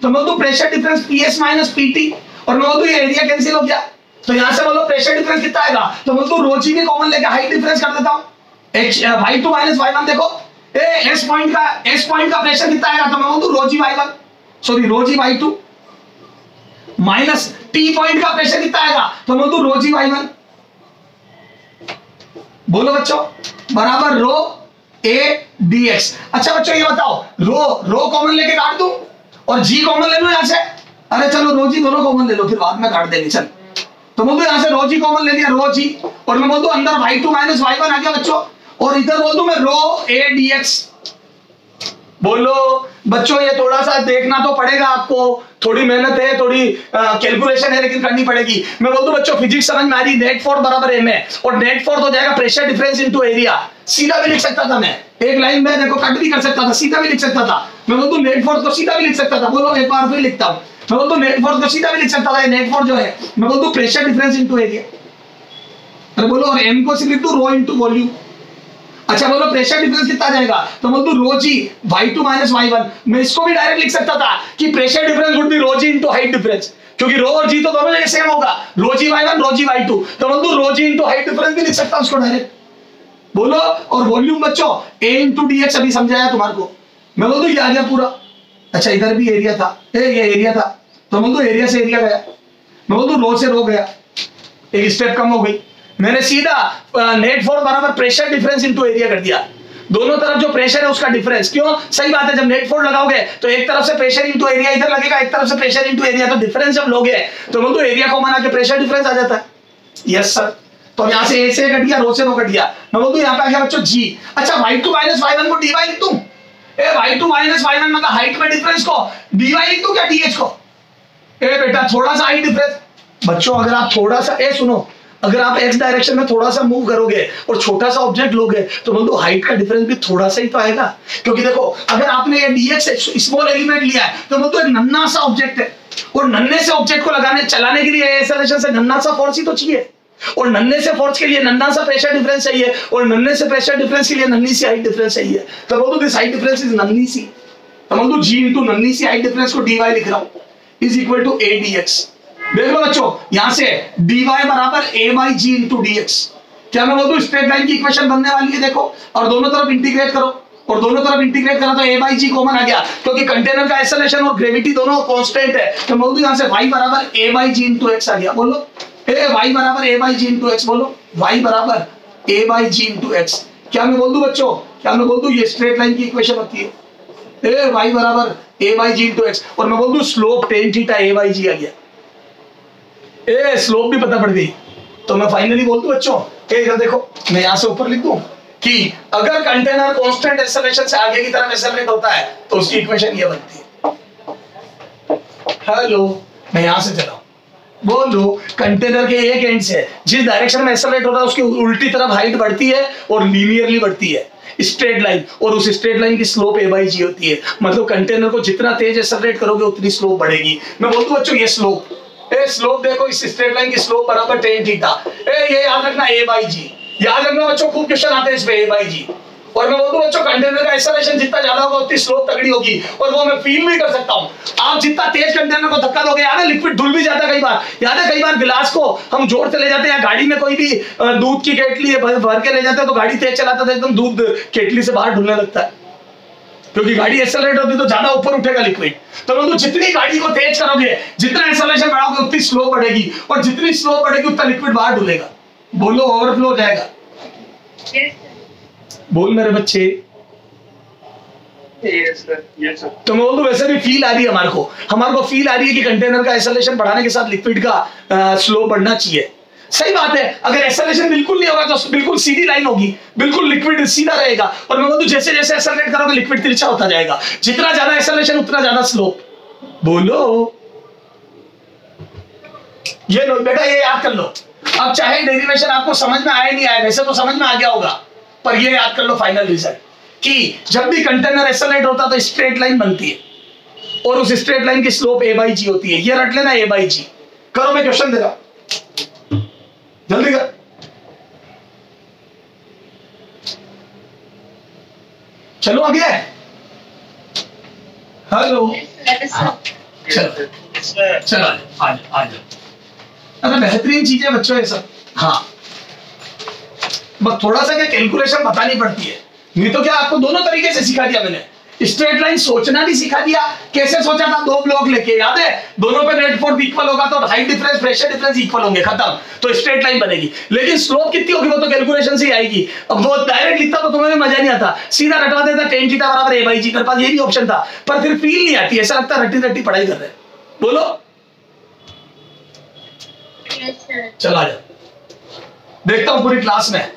S1: तो मैं बोलूं pressure difference PS minus PT, और मैं बोलूं ये एरिया कैंसिल हो गया, तो यहां से बोलो प्रेशर डिफरेंस कितना आएगा, तो मैं बोलूं रो जी भी कॉमन लेके हाइट डिफरेंस कर देता हूं, एच y2 माइनस y1। देखो ए एस पॉइंट का प्रेशर कितना आएगा, तो मैं बोलूं रो जी y1, सॉरी रो जी y2 माइनस टी पॉइंट का प्रेशर कितना आएगा, तो मैं बोलूं रो जी y1। बोलो बच्चों, बराबर रो ए dx। अच्छा बच्चों ये बताओ, रो कॉमन लेके काट दूं और जी कॉमन ले लूं यहां से, अरे चलो रो जी दोनों कॉमन ले लो फिर बाद में काट देंगे। चल, तो बोल दो यहां से रो जी कॉमन ले लिया, रो जी, और मैं बोल दूं अंदर y2 माइनस y1 आ गया बच्चों, और इधर बोल दूं मैं रो ए dx। बोलो बच्चों, ये थोड़ा सा देखना तो पड़ेगा आपको, थोड़ी मेहनत है, थोड़ी कैलकुलेशन है, लेकिन करनी पड़ेगी। मैं बोल दूं बच्चों फिजिक्स समझ में आ रही, नेट फोर्स बराबर एम है, और नेट फोर्स हो जाएगा प्रेशर डिफरेंस इनटू एरिया। सीधा भी लिख सकता था मैं, एक लाइन में देखो कट भी कर सकता था, सीधा भी लिख सकता था। मैं बोल दूं नेट फोर्स को सीधा भी लिख सकता था, बोलो एक बार फिर लिखता हूं, मैं बोल दूं नेट फोर्स को सीधा भी लिख सकता था, नेट फोर्स जो है मैं बोल दूं प्रेशर डिफरेंस इनटू एरिया। अरे बोलो, और एम को सिर्फ लिख दूं रो इनटू वॉल्यूम। अच्छा बोलो प्रेशर डिफरेंस कितना आ जाएगा, तो बोल दूं रो जी y2 माइनस y1। मैं इसको भी डायरेक्ट लिख सकता था कि pressure difference would be rho g into height difference, क्योंकि रो और जी तो दोनों जगह सेम होगा, रो जी y1 रो जी y2, तो बोल दूं रो जी इनटू हाइट डिफरेंस भी लिख सकता हूं उसको डायरेक्ट। बोलो, और वॉल्यूम बच्चों a इंटू dx अभी समझाया तुम्हारे को, मैं बोल दूं ये आ गया पूरा। अच्छा इधर भी एरिया था, ये एरिया था, तो बोल दूं एरिया से एरिया गया, मैं बोल दूं रो से रो गया, एक स्टेप कम हो गई। मैंने सीधा नेट फोर्स बराबर प्रेशर डिफरेंस इनटू एरिया कर दिया, दोनों तरफ जो प्रेशर है उसका डिफरेंस। क्यों, सही बात है, जब नेट फोर्स लगाओगे तो एक तरफ से प्रेशर इनटू एरिया इधर लगेगा, एक तरफ से प्रेशर इनटू एरिया, तो डिफरेंस जब लोगे तो बोल दो एरिया कॉमन आके प्रेशर डिफरेंस आ जाता है। यस सर, तो यहां से ए से कट गया, रो से रो कट गया, मैं बोल दूं यहां पे आ गया बच्चों जी। अच्छा y2 माइनस y1 को dy लिख दूं, ए y2 माइनस y1 मतलब हाइट में डिफरेंस को dy लिख दूं क्या dh को? ए बेटा थोड़ा सा हाइट डिफरेंस बच्चों, अगर आप थोड़ा सा सुनो, अगर आप x डायरेक्शन में थोड़ा सा मूव करोगे और छोटा सा ऑब्जेक्ट लोगे तो बोलो हाइट का डिफरेंस भी थोड़ा सा ही तो आएगा, क्योंकि देखो अगर आपने ये dx स्मॉल एलिमेंट लिया है तो बोलो एक नन्हा सा ऑब्जेक्ट है, और नन्हे से ऑब्जेक्ट को चलाने के लिए एक्सेलरेशन से नन्हा सा फोर्स ही तो चाहिए, और नन्हे से फोर्स के लिए नन्हा सा प्रेशर डिफरेंस चाहिए, और नन्हे से प्रेशर डिफरेंस के लिए नन्ही सी हाइट डिफरेंस चाहिए, तो बोलो दिस हाइट डिफरेंस इज नन्ही सी, तो बोलो g इनटू नन्ही सी हाइट डिफरेंस को dy लिख रहा हूं is equal to a dx। देख लो बच्चों, यहां से dy बराबर a by g into dx। क्या मैं बोलूं स्ट्रेट लाइन की इक्वेशन बनने वाली है, देखो, और दोनों तरफ इंटीग्रेट करो, और दोनों तरफ इंटीग्रेट करा तो a by g कॉमन आ गया, क्योंकि कंटेनर का एक्सेलरेशन और ग्रेविटी दोनों कांस्टेंट है, तो बोल दूं यहां से y बराबर a by g into x आ गया। बोलो y बराबर a by g into x, बोलो y बराबर A by ji into x. क्या मैं बोल दूं बच्चों, क्या मैं बोल दूं ये स्ट्रेट लाइन की इक्वेशन होती है, ए वाई बराबर A by ji into X, और मैं बोल दूं slope tan theta A by G आ गया, ए स्लोप भी पता पड़ गई। तो मैं फाइनली बोल दूं बच्चों, इधर देखो मैं यहां से ऊपर लिख दूं कि अगर कंटेनर कांस्टेंट एक्सेलरेशन से आगे की तरफ एक्सेलरेट होता है तो उसकी इक्वेशन ये बनती है। हेलो, मैं यहां से चला बोल दो, कंटेनर के एक एंड से जिस डायरेक्शन में एक्सेलरेट हो रहा है उसकी उल्टी तरफ हाइट बढ़ती है और लीनियरली बढ़ती है स्ट्रेट लाइन, और उस स्ट्रेट लाइन की स्लोप ए बाई जी होती है। मतलब कंटेनर को जितना तेज एक्सेलरेट करोगे उतनी स्लोप बढ़ेगी। मैं बोल दूं बच्चों ये स्लोप, ए स्लोप देखो इस स्ट्रेट लाइन की स्लोप बराबर टेन थीटा, ए ये याद रखना ए बाई जी, याद रखना बच्चों, खूब क्वेश्चन आते हैं इस पे ए बाई जी। और मैं बोल दूं बच्चों कंटेनर का एक्सेलरेशन जितना ज्यादा होगा उतनी स्लोप तगड़ी होगी, और वो मैं फील भी कर सकता हूं। आप जितना तेज कंटेनर को धक्का दोगे, याद है लिक्विड धुल भी जाता है कई बार, याद है कई बार गिलास को हम जोड़ते ले जाते हैं, गाड़ी में कोई भी दूध की केटली भर के ले जाते हैं तो गाड़ी तेज चलाता है एकदम दूध केटली से बाहर ढुलने लगता है, क्योंकि गाड़ी एक्सेलरेट होती है तो ज्यादा ऊपर उठेगा लिक्विड। तो मतलब जितनी गाड़ी को तेज करोगे, जितना एक्सेलरेशन बढ़ाओगे उतनी स्लो बढ़ेगी, और जितनी स्लो बढ़ेगी उतना लिक्विड बाहर ढुलेगा। बोलो ओवरफ्लो हो जाएगा। बोल मेरे बच्चे। तो मैं बोल दूं वैसे भी फील आ रही है हमारे को फील आ रही है कि कंटेनर का एक्सेलरेशन बढ़ाने के साथ लिक्विड का स्लो बढ़ना चाहिए। सही बात है, अगर एक्सेलरेशन बिल्कुल नहीं होगा तो बिल्कुल सीधी लाइन होगी, बिल्कुल लिक्विड सीधा रहेगा, और मैं बोलूं जैसे जैसे एक्सेलरेट करोगे लिक्विड तिरछा होता जाएगा, जितना ज्यादा एक्सेलरेशन उतना ज्यादा स्लोप। बोलो ये लो बेटा, ये याद कर लो। अब चाहे डेरिवेशन आपको समझ में आए नहीं आए, वैसे तो समझ में आ गया होगा, पर ये याद कर लो फाइनल रिजल्ट कि जब भी कंटेनर एक्सेलरेट होता है तो स्ट्रेट लाइन बनती है, और उस स्ट्रेट लाइन की स्लोप ए बाई जी होती है। ये रट लेना ए बाई जी। करो, मैं क्वेश्चन दे रहा हूं, जल्दी कर। चलो आगे। हेलो, चलो चलो आ जाओ। अरे बेहतरीन चीज है बच्चों ये सब। हाँ, बस थोड़ा सा क्या कैलकुलेशन बतानी पड़ती है, नहीं तो क्या आपको दोनों तरीके से सिखा दिया मैंने। स्ट्रेट लाइन सोचना भी सिखा दिया, कैसे सोचा था, दो ब्लॉक लेके, याद है दोनों पे नेट फोर्स इक्वल होगा तो height difference pressure difference equal होंगे, खत्म, तो स्ट्रेट लाइन बनेगी। लेकिन स्लोप कितनी होगी वो तो कैलकुलेशन से ही आएगी। अब वो डायरेक्ट लिखता तो तुम्हें मजा नहीं आता, सीधा रटवा देता टेन थीटा बराबर ए बाई जी, मेरे पास ये भी ऑप्शन था, पर फिर फील नहीं आती, ऐसा लगता रट्टी रट्टी पढ़ाई कर रहे हैं। बोलो चला जा, देखता हूं पूरी क्लास में।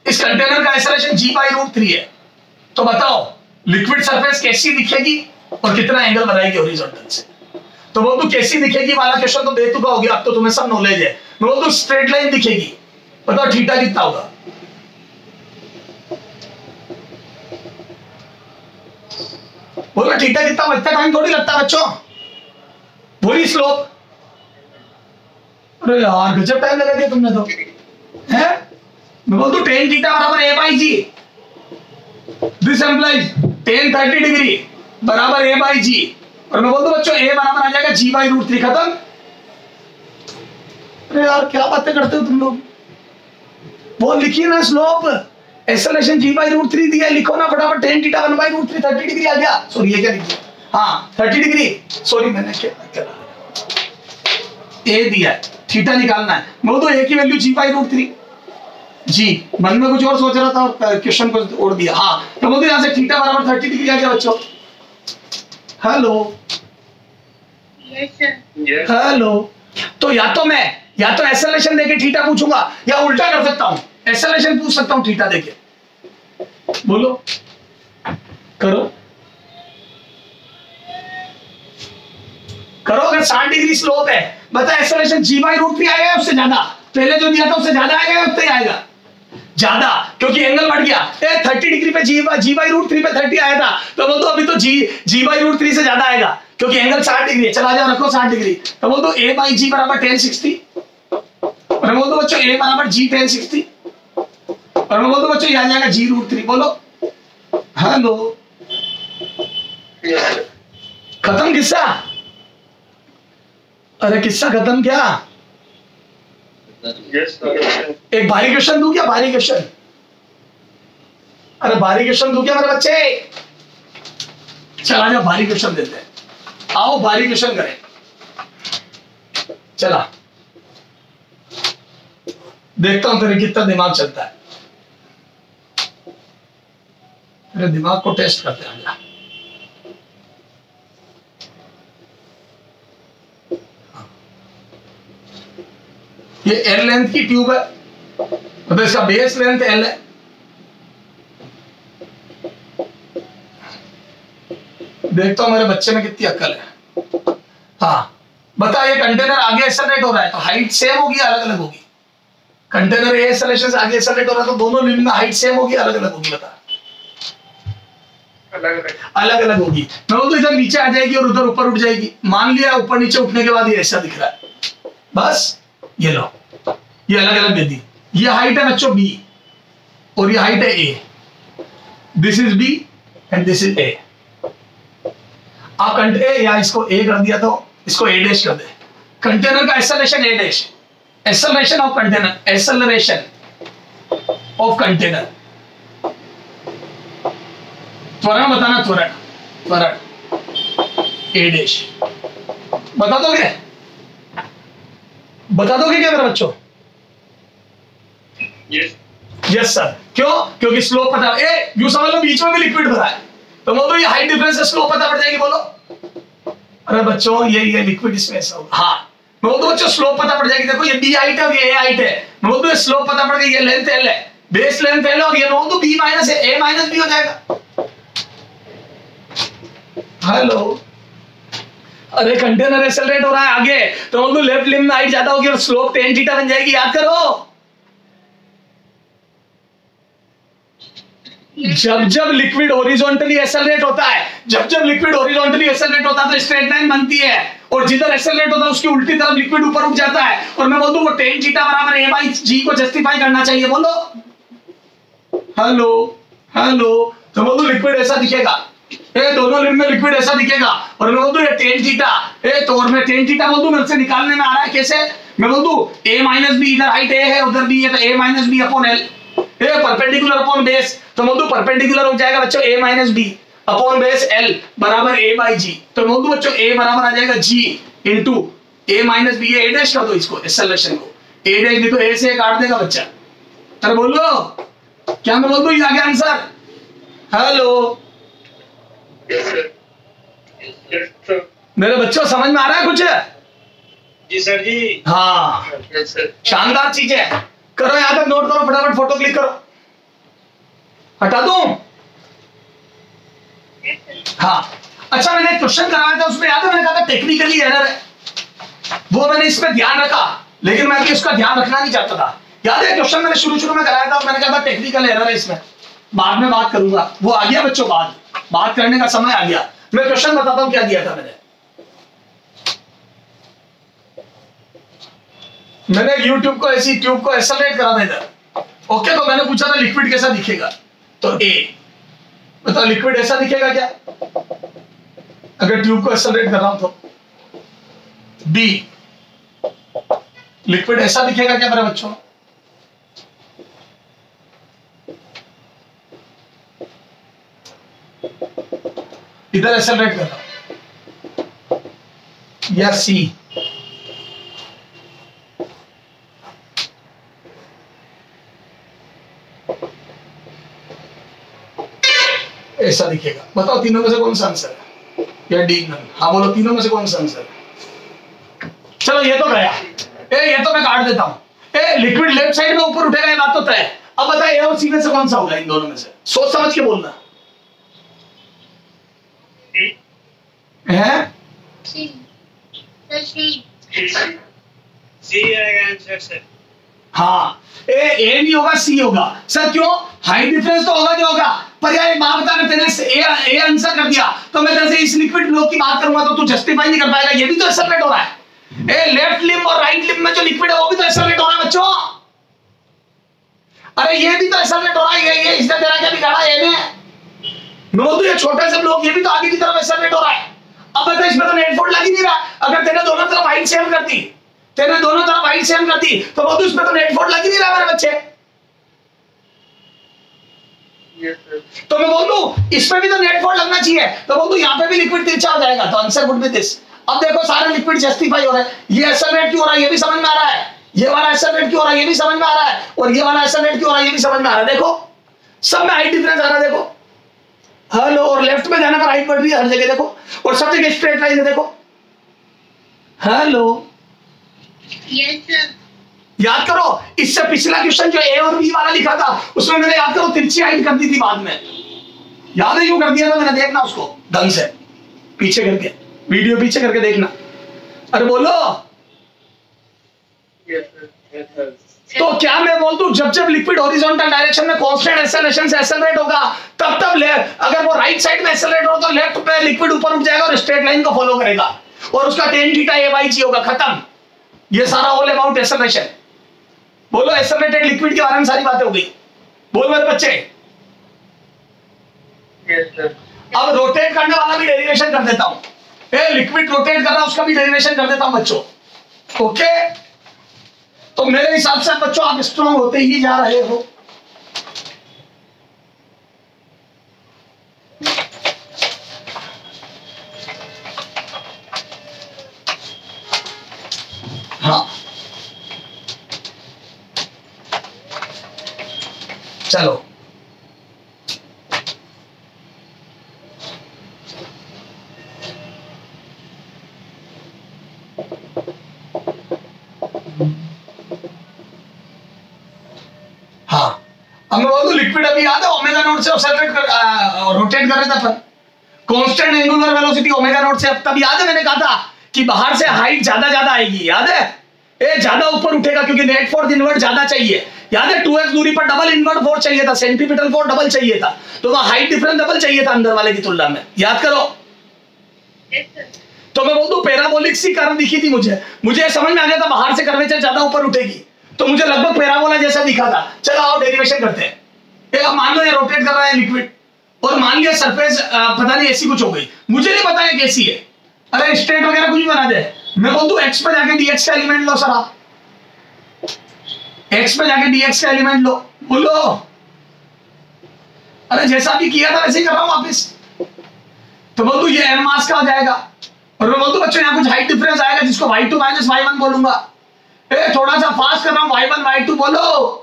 S1: इस कंटेनर का एक्सेलरेशन जी बाई रूट 3 है, तो बताओ लिक्विड सरफेस कैसी दिखेगी और कितना एंगल बनाएगी हॉरिजॉन्टल से। तो वो तो कैसी दिखेगी वाला क्वेश्चन तो दे चुका हो गया, अब तो तुम्हें सब नॉलेज है। वो तो स्ट्रेट लाइन दिखेगी, बताओ थीटा कितना होगा। बोलो थीटा कितना, इतना टाइम थोड़ी लगता बच्चों, पूरी स्लोप। अरे यार गजब टाइम लगा दिया तुमने तो, है? मैं बोल दूं टेन थीटा बराबर A by G, this implies tan 30 degree बराबर ए बाई जी, और मैं बोल दूं बच्चों ए बराबर आ जाएगा जी बाई रूट 3, खत्म। अरे यार क्या बातें करते हो तुम लोग, वो लिखिए ना slope, acceleration G by root 3 दिया, लिखो ना फटाफट, tan theta 1 by root 3 30 degree आ गया। सॉरी ये क्या लिखिए, हाँ 30 डिग्री, सॉरी मैंने क्या ए दिया है, थीटा निकालना है। मैं तो ए की वैल्यू जी बाई रूट 3 जी, मन में कुछ और सोच रहा था और क्वेश्चन को ओढ़ दिया। हाँ तो बोलते यहां से थीटा बराबर 30 डिग्री आ गया बच्चों। हेलो हेलो, तो या तो मैं एक्सेलरेशन देके थीटा पूछूंगा, या उल्टा कर सकता हूं, एक्सेलरेशन पूछ सकता हूं थीटा देके। बोलो करो करो, अगर 60 डिग्री स्लोप है बता एक्सेलरेशन जी बाई रूट 3 आएगा उससे ज्यादा, पहले जो दिया था उससे ज्यादा आएगा उतना ही आएगा, ज्यादा, क्योंकि एंगल बढ़ गया। 30 डिग्री पे जी बाई रूट 3 पे 30 आया था, तो वो तो अभी तो जी बाई रूट 3 से ज्यादा आएगा, क्योंकि एंगल 60 डिग्री है। चला जाओ रखो 60 डिग्री, तो वो तो ए बाई जी बराबर 1060, और मैं बोल दो बच्चों ए बराबर जी 1060, और मैं बोल दो बच्चों ये आ जाएगा जी रूट 3। बोलो हेलो, खत्म किस्सा। अरे किस्सा खत्म क्या? एक भारी क्वेश्चन दूं क्या, भारी क्वेश्चन? अरे भारी क्वेश्चन दूं क्या मेरे बच्चे? चला जाओ भारी क्वेश्चन देते हैं, आओ भारी क्वेश्चन करें। चला देखता हूं तेरे कितना दिमाग चलता है, तेरे दिमाग को टेस्ट करते हैं। आजा ये एल लेंथ की ट्यूब है, मतलब इसका बेस लेंथ एल है। देखता हूं मेरे बच्चे में कितनी अक्ल है। हाँ बता, ये कंटेनर आगे एक्सेलरेट हो रहा है तो हाइट सेम होगी अलग अलग होगी? कंटेनर ए एक्सेलरेशन से आगे एक्सेलरेट हो रहा है तो दोनों लिम्ब में हाइट सेम होगी अलग अलग होगी? बता। अलग अलग होगी। मैं बोलूं तो इधर नीचे आ जाएगी और उधर ऊपर उठ जाएगी। मान लिया ऊपर नीचे उठने के बाद ये ऐसा दिख रहा है, बस ये लो, ये अलग अलग दे दी। ये हाइट है बच्चों बी और ये हाइट है A. This is B and this is A. आप ए या इसको ए कर दिया तो इसको ए डैश कर दे। कंटेनर का acceleration A dash, acceleration of container, acceleration of container. त्वरण बताना, त्वरण, त्वरण ए डैश। बता दोगे? बता दोगे क्या मेरे बच्चों? Yes sir. क्यों? क्योंकि स्लोप पता ए, यू समझ लो बीच में भी लिक्विड भरा है तो बोलो ये हाइट डिफरेंस से स्लोप पता पड़ जाएगी। बोलो अरे बच्चों ये लिक्विड इसमें ऐसा होगा। हाँ मैं बोलता बच्चों स्लोप पता पड़ जाएगी। देखो ये बी हाइट है और ये ए हाइट है। मैं बोलता हूँ स्लोप पता पड़ गई, ये लेंथ एल है, बेस लेंथ एल है और ये बोल दो बी माइनस ए माइनस बी हो जाएगा। हेलो, अरे कंटेनर एक्सेलरेट हो रहा है आगे तो बोल दो लेफ्ट लिम्ब में हाइट ज्यादा होगी और स्लोप टेन थीटा बन जाएगी। याद करो, जब जब लिक्विड हॉरिजॉन्टली एक्सेलरेट होता है, जब जब लिक्विड हॉरिजॉन्टली एक्सेलरेट होता है तो स्ट्रेट लाइन बनती है और जिधर एक्सेलरेट होता है उसकी उल्टी तरफ लिक्विड ऊपर उठ जाता है। और मैं बोल दूं वो टेन थीटा बराबर ए बाई जी को जस्टिफाई करना चाहिए। बोलो हेलो, हेलो। तो बोल दूं लिक्विड ऐसा दिखेगा, ए दोनों लिम्ब में लिक्विड ऐसा दिखेगा और मैं बोल दूं ये टेन थीटा, ए तो और मैं टेन थीटा बोल दूं मेरे से निकालने में आ रहा है कैसे? मैं बोल दूं ए माइनस बी, इधर हाइट ए है उधर बी है तो A minus B upon L, A perpendicular upon base तो बोल दूं परपेंडिकुलर हो जाएगा बच्चों A minus B upon base L बराबर ए बाई जी। तो बोल दूं बच्चों ए बराबर आ जाएगा जी इंटू ए माइनस बी। ए डैश कर दो इसको, एक्सेलरेशन को ए डैश नहीं तो ए से काट देगा बच्चा। अरे बोलो क्या मैं बोल दूं ये आ गया आंसर? हेलो मेरे बच्चों समझ में आ रहा है कुछ?
S2: जी सर जी।
S1: हाँ शानदार चीज है। करो यहाँ तक नोट करो, फटाफट फोटो क्लिक करो। हटा दूं? हाँ अच्छा, मैंने एक क्वेश्चन कराया था उसमें याद है मैंने कहा था टेक्निकली एरर है, वो मैंने इसमें ध्यान रखा लेकिन मैं भी उसका ध्यान रखना नहीं चाहता था। याद है क्वेश्चन मैंने शुरू में कराया था और मैंने कहा था टेक्निकल एरर है इसमें, बाद में बात करूंगा। वो आ गया बच्चों, बात करने का समय आ गया। मैं क्वेश्चन बताता हूं क्या दिया था मैंने YouTube को ऐसी ट्यूब को एक्सेलरेट करा था इधर, ओके। तो मैंने पूछा था लिक्विड कैसा दिखेगा, तो ए बताओ लिक्विड ऐसा दिखेगा क्या अगर ट्यूब को एक्सेलरेट कर रहा हूं तो? बी लिक्विड ऐसा दिखेगा क्या मेरे बच्चों? इधर एक्सेलरेट कर रहा हूं या सी? ऐसा दिखेगा। बताओ तीनों में से कौन सा आंसर है? या डी नन? हाँ बोलो तीनों में से कौन सा आंसर है? चलो ये तो गया, ये तो मैं काट देता हूं। लिक्विड लेफ्ट साइड में ऊपर उठेगा ये बात तो तय है। अब बताए ए और सी में से कौन सा होगा इन दोनों में से? सोच समझ के बोलना है।
S2: सी आएगा आंसर सर।
S1: हाँ ए नहीं होगा सी होगा सर। क्यों? हाइट डिफरेंस तो होगा जो होगा, पर यार एक बात बता, अगर तेरे ए आंसर कर दिया तो मैं तेरे से इस लिक्विड फ्लो की बात करूंगा तो तू जस्टिफाई नहीं कर पाएगा। ये भी तो एक्सेलरेट हो रहा है। ए लेफ्ट लिम्ब और राइट लिम्ब में जो लिक्विड है वो भी तो एक्सेलरेट हो रहा है बच्चों। अरे ये भी तो एक्सेलरेट हो रहा है। ये इसने तेरा क्या बिगाड़ा है? मैं बोलूं ये छोटे से ब्लॉक ये भी तो आगे की तरफ एक्सेलरेट हो रहा है। अब बता इसमें तो नेट फोल्ड लग ही नहीं रहा। अगर तेरे दोनों तरफ हाइट सेम करती, तेरे दोनों तरफ हाइट सेम करती तो बोलूं इसमें तो नेट फोल्ड लग ही नहीं रहा मेरे बच्चे। तो मैं बोल दूं इसमें भी तो नेट फोल्ड लगना चाहिए, तो बोल दूं यहाँ पे भी लिक्विड तिरछा हो जाएगा तो आंसर वुड बी दिस। अब देखो सारे लिक्विड जस्टिफाई हो रहे हैं। ये एक्सेलरेट क्यों हो रहा है ये भी समझ में आ रहा है। ये वाला एक्सेलरेट क्यों हो रहा है ये भी समझ में आ रहा है, और ये वाला एक्सेलरेट क्यों हो रहा है ये भी समझ में आ रहा है। देखो सब में हाइट डिफरेंस आ रहा है, देखो हेलो, और लेफ्ट में जाने पर हाइट बढ़ रही है हर जगह देखो, और सब जगह स्ट्रेट लाइन है देखो। Hello
S3: Yes, sir.
S1: याद करो, इससे पिछला क्वेश्चन जो ए और बी वाला लिखा था उसमें मैंने याद करो तिरछी हाइट कर दी थी बाद में, याद है क्यों कर दिया था मैंने, देखना उसको ढंग से पीछे करके, वीडियो पीछे करके देखना। अरे बोलो।
S2: Yes, sir. Yes, sir.
S1: तो क्या मैं बोल दूं, जब जब लिक्विड हॉरिजॉन्टल डायरेक्शन में कांस्टेंट एक्सेलरेशन से एक्सेलरेट होगा तब तब अगर वो राइट साइड में एक्सेलरेट हो तो लेफ्ट पे लिक्विड ऊपर उठ जाएगा और स्ट्रेट लाइन को फॉलो करेगा, और उसका tan theta a by g होगा, खत्म। ये सारा ऑल अबाउट एक्सेलरेशन। बोलो एक्सेलरेटेड लिक्विड के बारे में सारी बातें हो गई, बोल मेरे बच्चे।
S2: Yes, sir.
S1: अब रोटेट करने वाला भी डेरिवेशन कर देता हूं, लिक्विड रोटेट कर रहा है उसका भी डेरिवेशन कर देता हूं बच्चों। ओके, तो मेरे हिसाब से बच्चों आप स्ट्रॉन्ग होते ही जा रहे हो। हाँ चलो हाँ, हमें बोल दो लिक्विड अभी याद है ओमेगा नॉट से रोटेट कर रहे थे अपन, constant angular velocity omega naught से, अब तब याद है मैंने कहा था कि बाहर से हाइट ज्यादा आएगी, याद है, ए ज्यादा ऊपर उठेगा क्योंकि नेट फोर्स इनवर्ट ज्यादा चाहिए, याद है 2x दूरी पर डबल इनवर्ट फोर्स चाहिए था, सेंट्रीपिटल फोर्स डबल चाहिए था, तो वहां हाइट डिफरेंस डबल चाहिए था अंदर वाले की तुलना में, याद करो।
S3: Yes, sir.
S1: तो मैं बोल दूं पैराबोलिक सी कर्व दिखी थी मुझे समझ में आ गया था बाहर से कर्वेचर ज्यादा ऊपर उठेगी, तो मुझे लगभग पैराबोला जैसा दिखा था। चलो आओ डेरिवेशन करते हैं। अब मान लो ये रोटेट कर रहा है लिक्विड, और मान लिया सरफेस पता नहीं ऐसी कुछ हो गई, मुझे नहीं पता है कैसी है, अरे स्ट्रेट वगैरह कुछ भी बना दे, मैं बोल दूं एक्स पे जाके dx का एलिमेंट लो सर, आप एक्स पे जाके dx का एलिमेंट लो, बोलो। अरे जैसा भी किया था वैसे ही कर रहा हूं वापिस, तो बोल दूं ये m मास का हो जाएगा, और मैं बोल दूं बच्चों यहाँ कुछ हाइट डिफरेंस आएगा जिसको y2 माइनस y1 बोलूंगा, थोड़ा सा फास्ट कर रहा हूं, y1 y2 बोलो।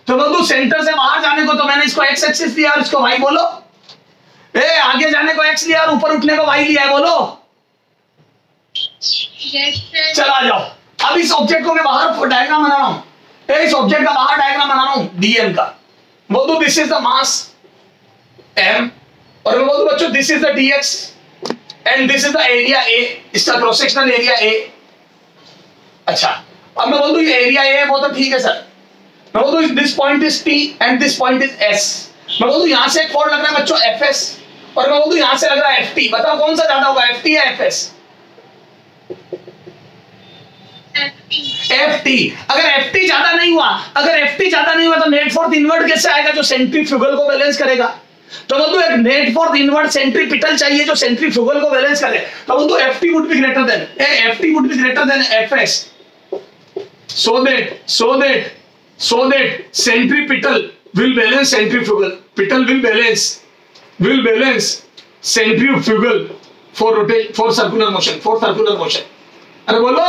S1: तो बोल दूं सेंटर से बाहर जाने को तो मैंने इसको x एक्सिस दिया और इसको y बोलो, आगे जाने को x लिया और ऊपर उठने को y लिया है, बोलो।
S3: Yes, sir.
S1: चला जाओ, अब इस ऑब्जेक्ट को मैं बाहर डायग्राम बना रहा हूं, इस ऑब्जेक्ट का बाहर डायग्राम बना रहा हूं dm का, बोल दूं this is the mass m, और मैं बोल दूं बच्चों this is the dx and this is the area a, इसका क्रॉस सेक्शनल एरिया a। अच्छा अब मैं बोल दूं ये एरिया a है, वो तो ठीक है सर, मैं बोल दूं this point is t and this point is s, मैं बोल दूं यहां से एक कोण लग रहा है बच्चों fs, और मैं बोल दूं यहां से लग रहा है ft, बताओ कौन सा ज्यादा होगा ft या fs? ft। अगर ft ज्यादा नहीं हुआ, तो नेट फोर्स इनवर्ट कैसे आएगा जो सेंट्रीफ्यूगल को बैलेंस करेगा, तो बोल दो एक नेट फोर्स इनवर्ट सेंट्रीपिटल चाहिए जो सेंट्रीफ्यूगल को बैलेंस करे, तो बोल दो ft would be greater then fs, so that centripetal will balance centrifugal, will balance centrifugal for circular motion। अरे बोलो,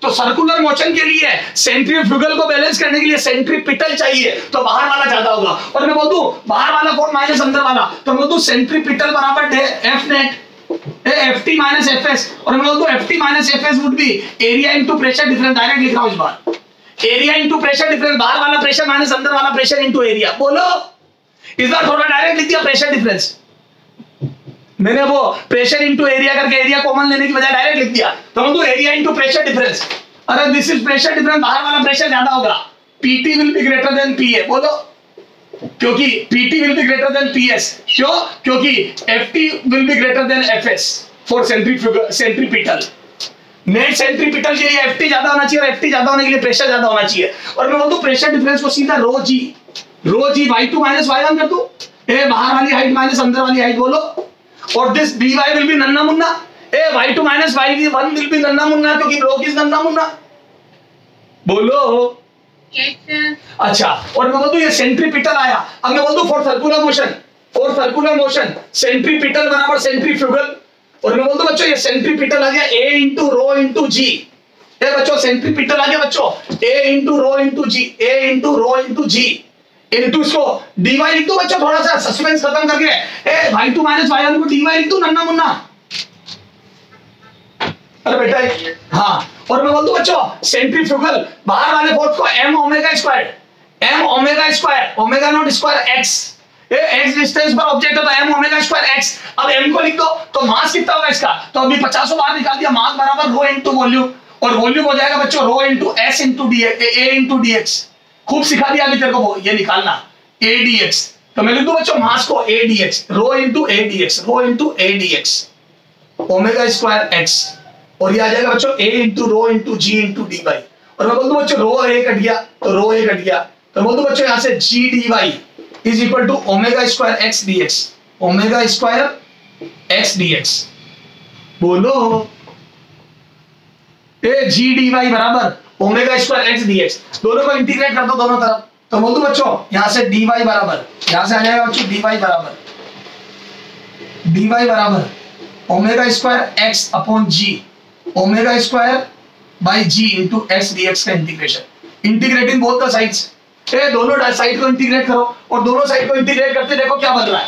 S1: तो सर्कुलर मोशन के लिए सेंट्रीफ्यूगल को बैलेंस करने के लिए सेंट्रीपिटल चाहिए, तो बाहर वाला ज्यादा होगा, और मैं बोल दूं बाहर वाला फोर्स माइनस अंदर वाला, तो मैं बोल दूं सेंट्रीपिटल बराबर f net ft minus fs, और मैं बोल दूं ft minus fs would be area into pressure difference, direct लिख रहा हूं इस बार, एरिया इनटू प्रेशर डिफरेंस, बाहर वाला प्रेशर माइनस अंदर वाला प्रेशर इनटू एरिया, बोलो। इस बार थोड़ा डायरेक्ट लिख दिया प्रेशर डिफरेंस, मैंने वो प्रेशर इनटू एरिया करके एरिया कॉमन लेने की बजाय डायरेक्ट लिख दिया, तो हम तो एरिया इनटू प्रेशर डिफरेंस, अरे दिस इज प्रेशर डिफरेंस, बाहर वाला प्रेशर ज्यादा होगा, PT will be greater then PA, बोलो, क्योंकि PT will be greater then PS, क्यों? क्योंकि FT will be greater then FS for centripetal, net centripetal के लिए FT ज्यादा होना चाहिए, और FT ज्यादा होने के लिए प्रेशर ज्यादा होना चाहिए, और मैं बोलूं प्रेशर डिफरेंस को सीधा रो जी y2 माइनस y1 कर दूं, बाहर वाली हाइट माइनस अंदर वाली हाइट, बोलो, और दिस dy will be नन्ना Munna, y2 minus y1 will be नन्ना मुन्ना, क्योंकि ब्लॉक इज नन्ना मुन्ना, बोलो।
S3: Yes, sir.
S1: अच्छा, और मैं बोल दूं ये सेंट्रीपिटल आया, अब मैं बोल दूं फॉर सर्कुलर मोशन सेंट्रीपिटल बराबर सेंट्रीफ्यूगल, और मैं बोल दूं बच्चों ये सेंट्रीपिटल आ गया a into rho into g, ए बच्चों सेंट्रीपिटल आ गया बच्चों, a into rho into g, a into rho into g into इसको dy लिख दो बच्चों, थोड़ा सा सस्पेंस खत्म करके, ए y2 माइनस y1 को dy लिख दो नन्ना मुन्ना। अरे बेटा हाँ, और मैं बोल दूं बच्चों सेंट्रीफ्यूगल बाहर वाले फोर्स को m omega square omega naught square x, x distance पर ऑब्जेक्ट है तो m ओमेगा स्क्वायर x। अब m को लिख दो तो मास कितना होगा इसका, तो अभी 50 बार निकाल दिया, मास बराबर रो इनटू वॉल्यूम, और वॉल्यूम हो जाएगा बच्चों rho into s into a into dx। खूब सिखा दिया अभी तेरे को ये निकालना a dx, तो मैं लिख दूं बच्चों मास को a dx, rho into a dx, rho into a dx omega square x, और ये आ जाएगा बच्चों a into rho into g into dy। और मैं बोल दूं बच्चों रो a कट गया तो रो a कट गया, तो बोल दूं बच्चों यहां से g dy is equal to omega square x dx, omega square x dx। बोलो ए g dy बराबर ओमेगा स्क्वायर x dx, दोनों को इंटीग्रेट कर दो दोनों तरफ, तो बोल दो बच्चों यहां से dy बराबर, यहां से आ जाएगा बच्चों dy बराबर omega square x upon g, omega square by g into x dx का integration, integrating both the sides. ए दोनों साइड को इंटीग्रेट करो, और दोनों साइड को इंटीग्रेट करते देखो क्या बन रहा है,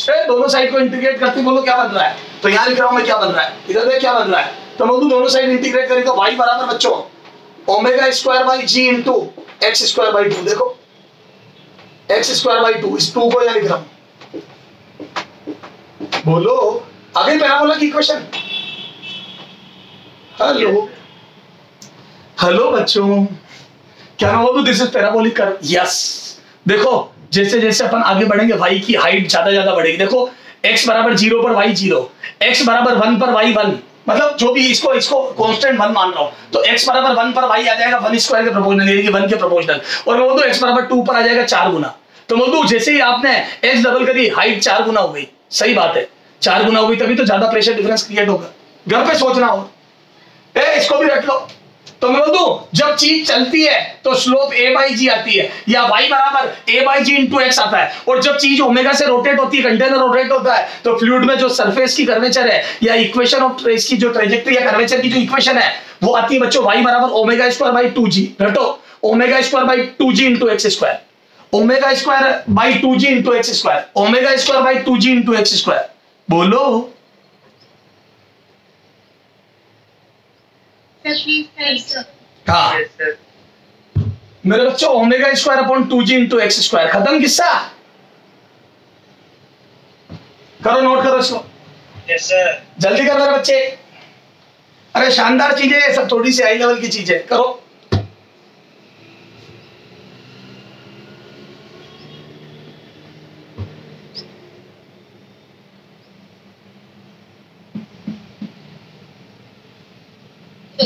S1: ए दोनों साइड को इंटीग्रेट करते बोलो क्या बन रहा है, तो यहां लिख रहा हूं मैं क्या बन रहा है, इधर देख क्या बन रहा है, तो बोल दूं दोनों साइड इंटीग्रेट करें तो y बराबर बच्चों omega square by g into x square by 2, देखो एक्स स्क्वायर बाई 2, इस 2 को यहां लिख रहा हूं। बोलो आगे पैराबोला की इक्वेशन, हेलो हेलो बच्चों, क्या मैं बोलूं this is parabolic curve, yes. देखो जैसे जैसे अपन आगे बढ़ेंगे y की हाइट ज्यादा बढ़ेगी, देखो x बराबर 0 पर y 0, x बराबर 1 पर y 1, मतलब जो भी इसको कांस्टेंट 1 मान रहा हूं, तो x बराबर 1 पर y आ जाएगा 1 स्क्वायर के प्रोपोर्शनल, यानी कि 1 के प्रोपोर्शनल, और मैं बोल दूं x बराबर 2 पर आ जाएगा 4 गुना, तो बोल दूं जैसे ही आपने x डबल करी हाइट 4 गुना हो गई, सही बात है 4 गुना हो गई, तभी तो ज्यादा प्रेशर डिफरेंस क्रिएट होगा, घर पे सोचना हो। ए इसको भी रख लो, तो मैं बोल दूं जब चीज चलती है तो स्लोप a बाई जी आती है, या y बराबर a by ji into x आता है, और जब चीज ओमेगा से रोटेट होती है, कंटेनर रोटेट होता है, तो फ्लूइड में जो सरफेस की कर्वेचर है या इक्वेशन ऑफ इसकी जो ट्रेजेक्टरी या कर्वेचर की जो इक्वेशन है वो आती है बच्चों y बराबर ओमेगा स्क्वायर बाई 2g, घटो omega square by 2g into x square, omega square by 2g into x square, omega square by 2g into x square. बोलो हाँ मेरे बच्चों omega square upon 2g into x square, खत्म किस्सा, करो note करो इसको,
S2: यस सर,
S1: जल्दी कर मेरे बच्चे, अरे शानदार चीजें ये सब, थोड़ी सी हाई लेवल की चीजें करो।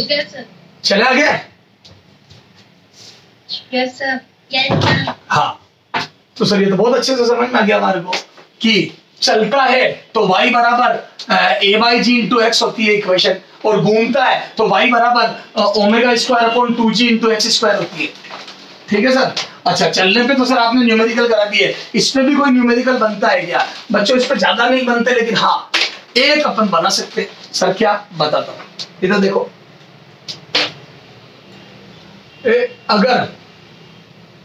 S3: Yes, sir.
S1: चला गया
S3: Yes, sir. Yes, sir.
S1: हाँ, तो सर ये तो बहुत अच्छे से समझ में आ गया हमारे को कि चलता है तो y बराबर a by ji into x होती है इक्वेशन, और घूमता है तो y बराबर omega square upon 2g into x square होती है, ठीक है सर। अच्छा चलने पे तो सर आपने न्यूमेरिकल करा दिए, इस पे भी कोई न्यूमेरिकल बनता है क्या बच्चों, इस पे ज्यादा नहीं बनते, लेकिन हाँ एक अपन बना सकते, सर क्या बताता हूँ, इधर देखो अगर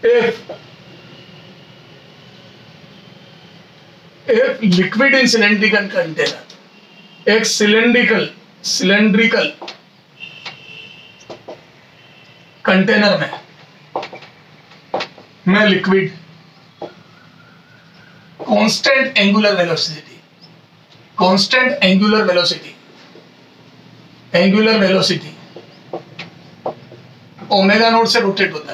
S1: if liquid in cylindrical container, एक cylindrical कंटेनर में liquid constant angular velocity omega node से रोटेट होता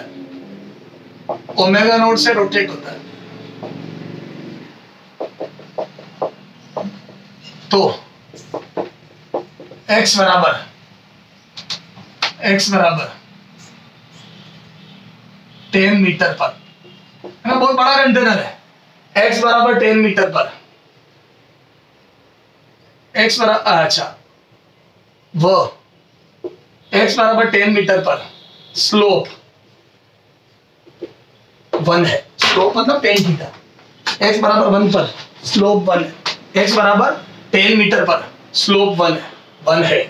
S1: है, तो x बराबर 10 मीटर पर, है ना, बहुत बड़ा कंटेनर है, x बराबर 10 मीटर पर, x बराबर अच्छा वो x बराबर 10 मीटर पर स्लोप 1 है, स्लोप मतलब tan थीटा, x बराबर 1 पर स्लोप 1 है, x बराबर 10 मीटर पर स्लोप 1 है,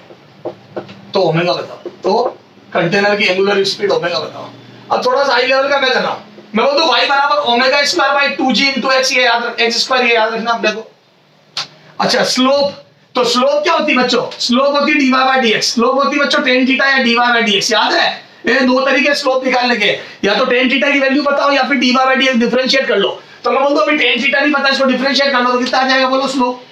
S1: तो ओमेगा बताओ, तो कंटेनर की एंगुलर स्पीड ओमेगा बताओ। अब थोड़ा सा हाई लेवल का मैं कर रहा हूं, मैं बोल दूं y बराबर omega square by 2g into x, ये याद रख, एक्स स्क्वायर ये याद रखना आप देखो। अच्छा स्लोप, तो स्लोप क्या होती है बच्चों, स्लोप होती है dy बाई dx, स्लोप होती है बच्चों tan थीटा या dy बाई dx, याद है? ये दो तरीके स्लोप निकालने के, या तो tan थीटा की वैल्यू बताओ या फिर dy बाई dx डिफरेंशिएट कर लो। तो मैं बोल दूं अभी tan थीटा नहीं पता, इसको डिफरेंशिएट कर लो तो कितना आ जाएगा बोलो स्लोप।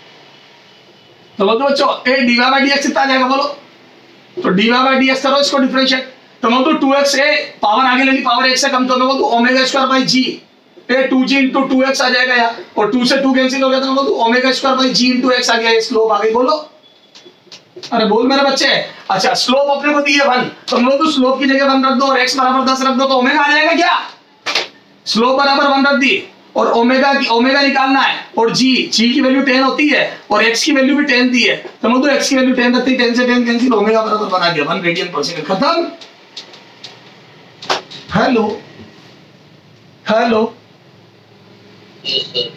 S1: तो बोल दो बच्चों ए dy बाई dx कितना आ जाएगा बोलो, तो dy बाई dx करो इसको डिफरेंशिएट, तो मैं बोल दूं 2x ए पावर आगे लेनी, पावर 1 से कम, तो मैं बोल दूं ओमेगा स्क्वायर बाई g, ये 2g इंटू 2x आ जाएगा यार, और 2 से 2 कैंसिल हो गया, तो मैं बोल दूं omega square by g into x आ गया, ये स्लोप आ गई बोलो। अरे बोल मेरे बच्चे। अच्छा स्लोप अपने को दी है 1, तो हम लोग तो स्लोप की जगह 1 रख दो और x बराबर 10 रख दो, तो ओमेगा आ जाएगा क्या, स्लोप बराबर 1 रख दी और ओमेगा निकालना है, और g की वैल्यू 10 होती है और x की वैल्यू भी 10 दी है, तो हम लोग तो x की वैल्यू 10 रखती है, 10 से 10 कैंसिल, ओमेगा बराबर बना दिया 1 रेडियन पर सेकंड, खत्म। हेलो हेलो,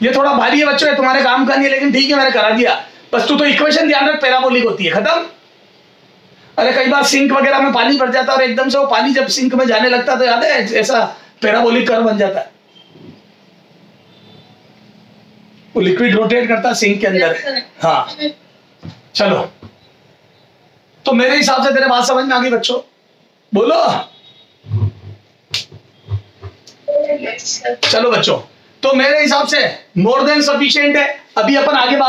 S1: ये थोड़ा भारी है बच्चों, तुम्हारे काम का नहीं है, लेकिन ठीक है मैंने करा दिया, बस तू तो इक्वेशन ध्यान रख, पैराबोलिक होती है, खत्म। अरे कई बार सिंक वगैरह में पानी भर जाता है और एकदम से वो पानी जब सिंक में जाने लगता है तो याद है ऐसा पैराबोलिक कर्व बन जाता है, वो लिक्विड रोटेट करता है सिंक के अंदर। हाँ चलो, तो मेरे हिसाब से तेरे बात समझ में आ गई बच्चों, बोलो। चलो बच्चों, तो मेरे हिसाब से मोर देन सफिशिएंट है, अभी अपन आगे बात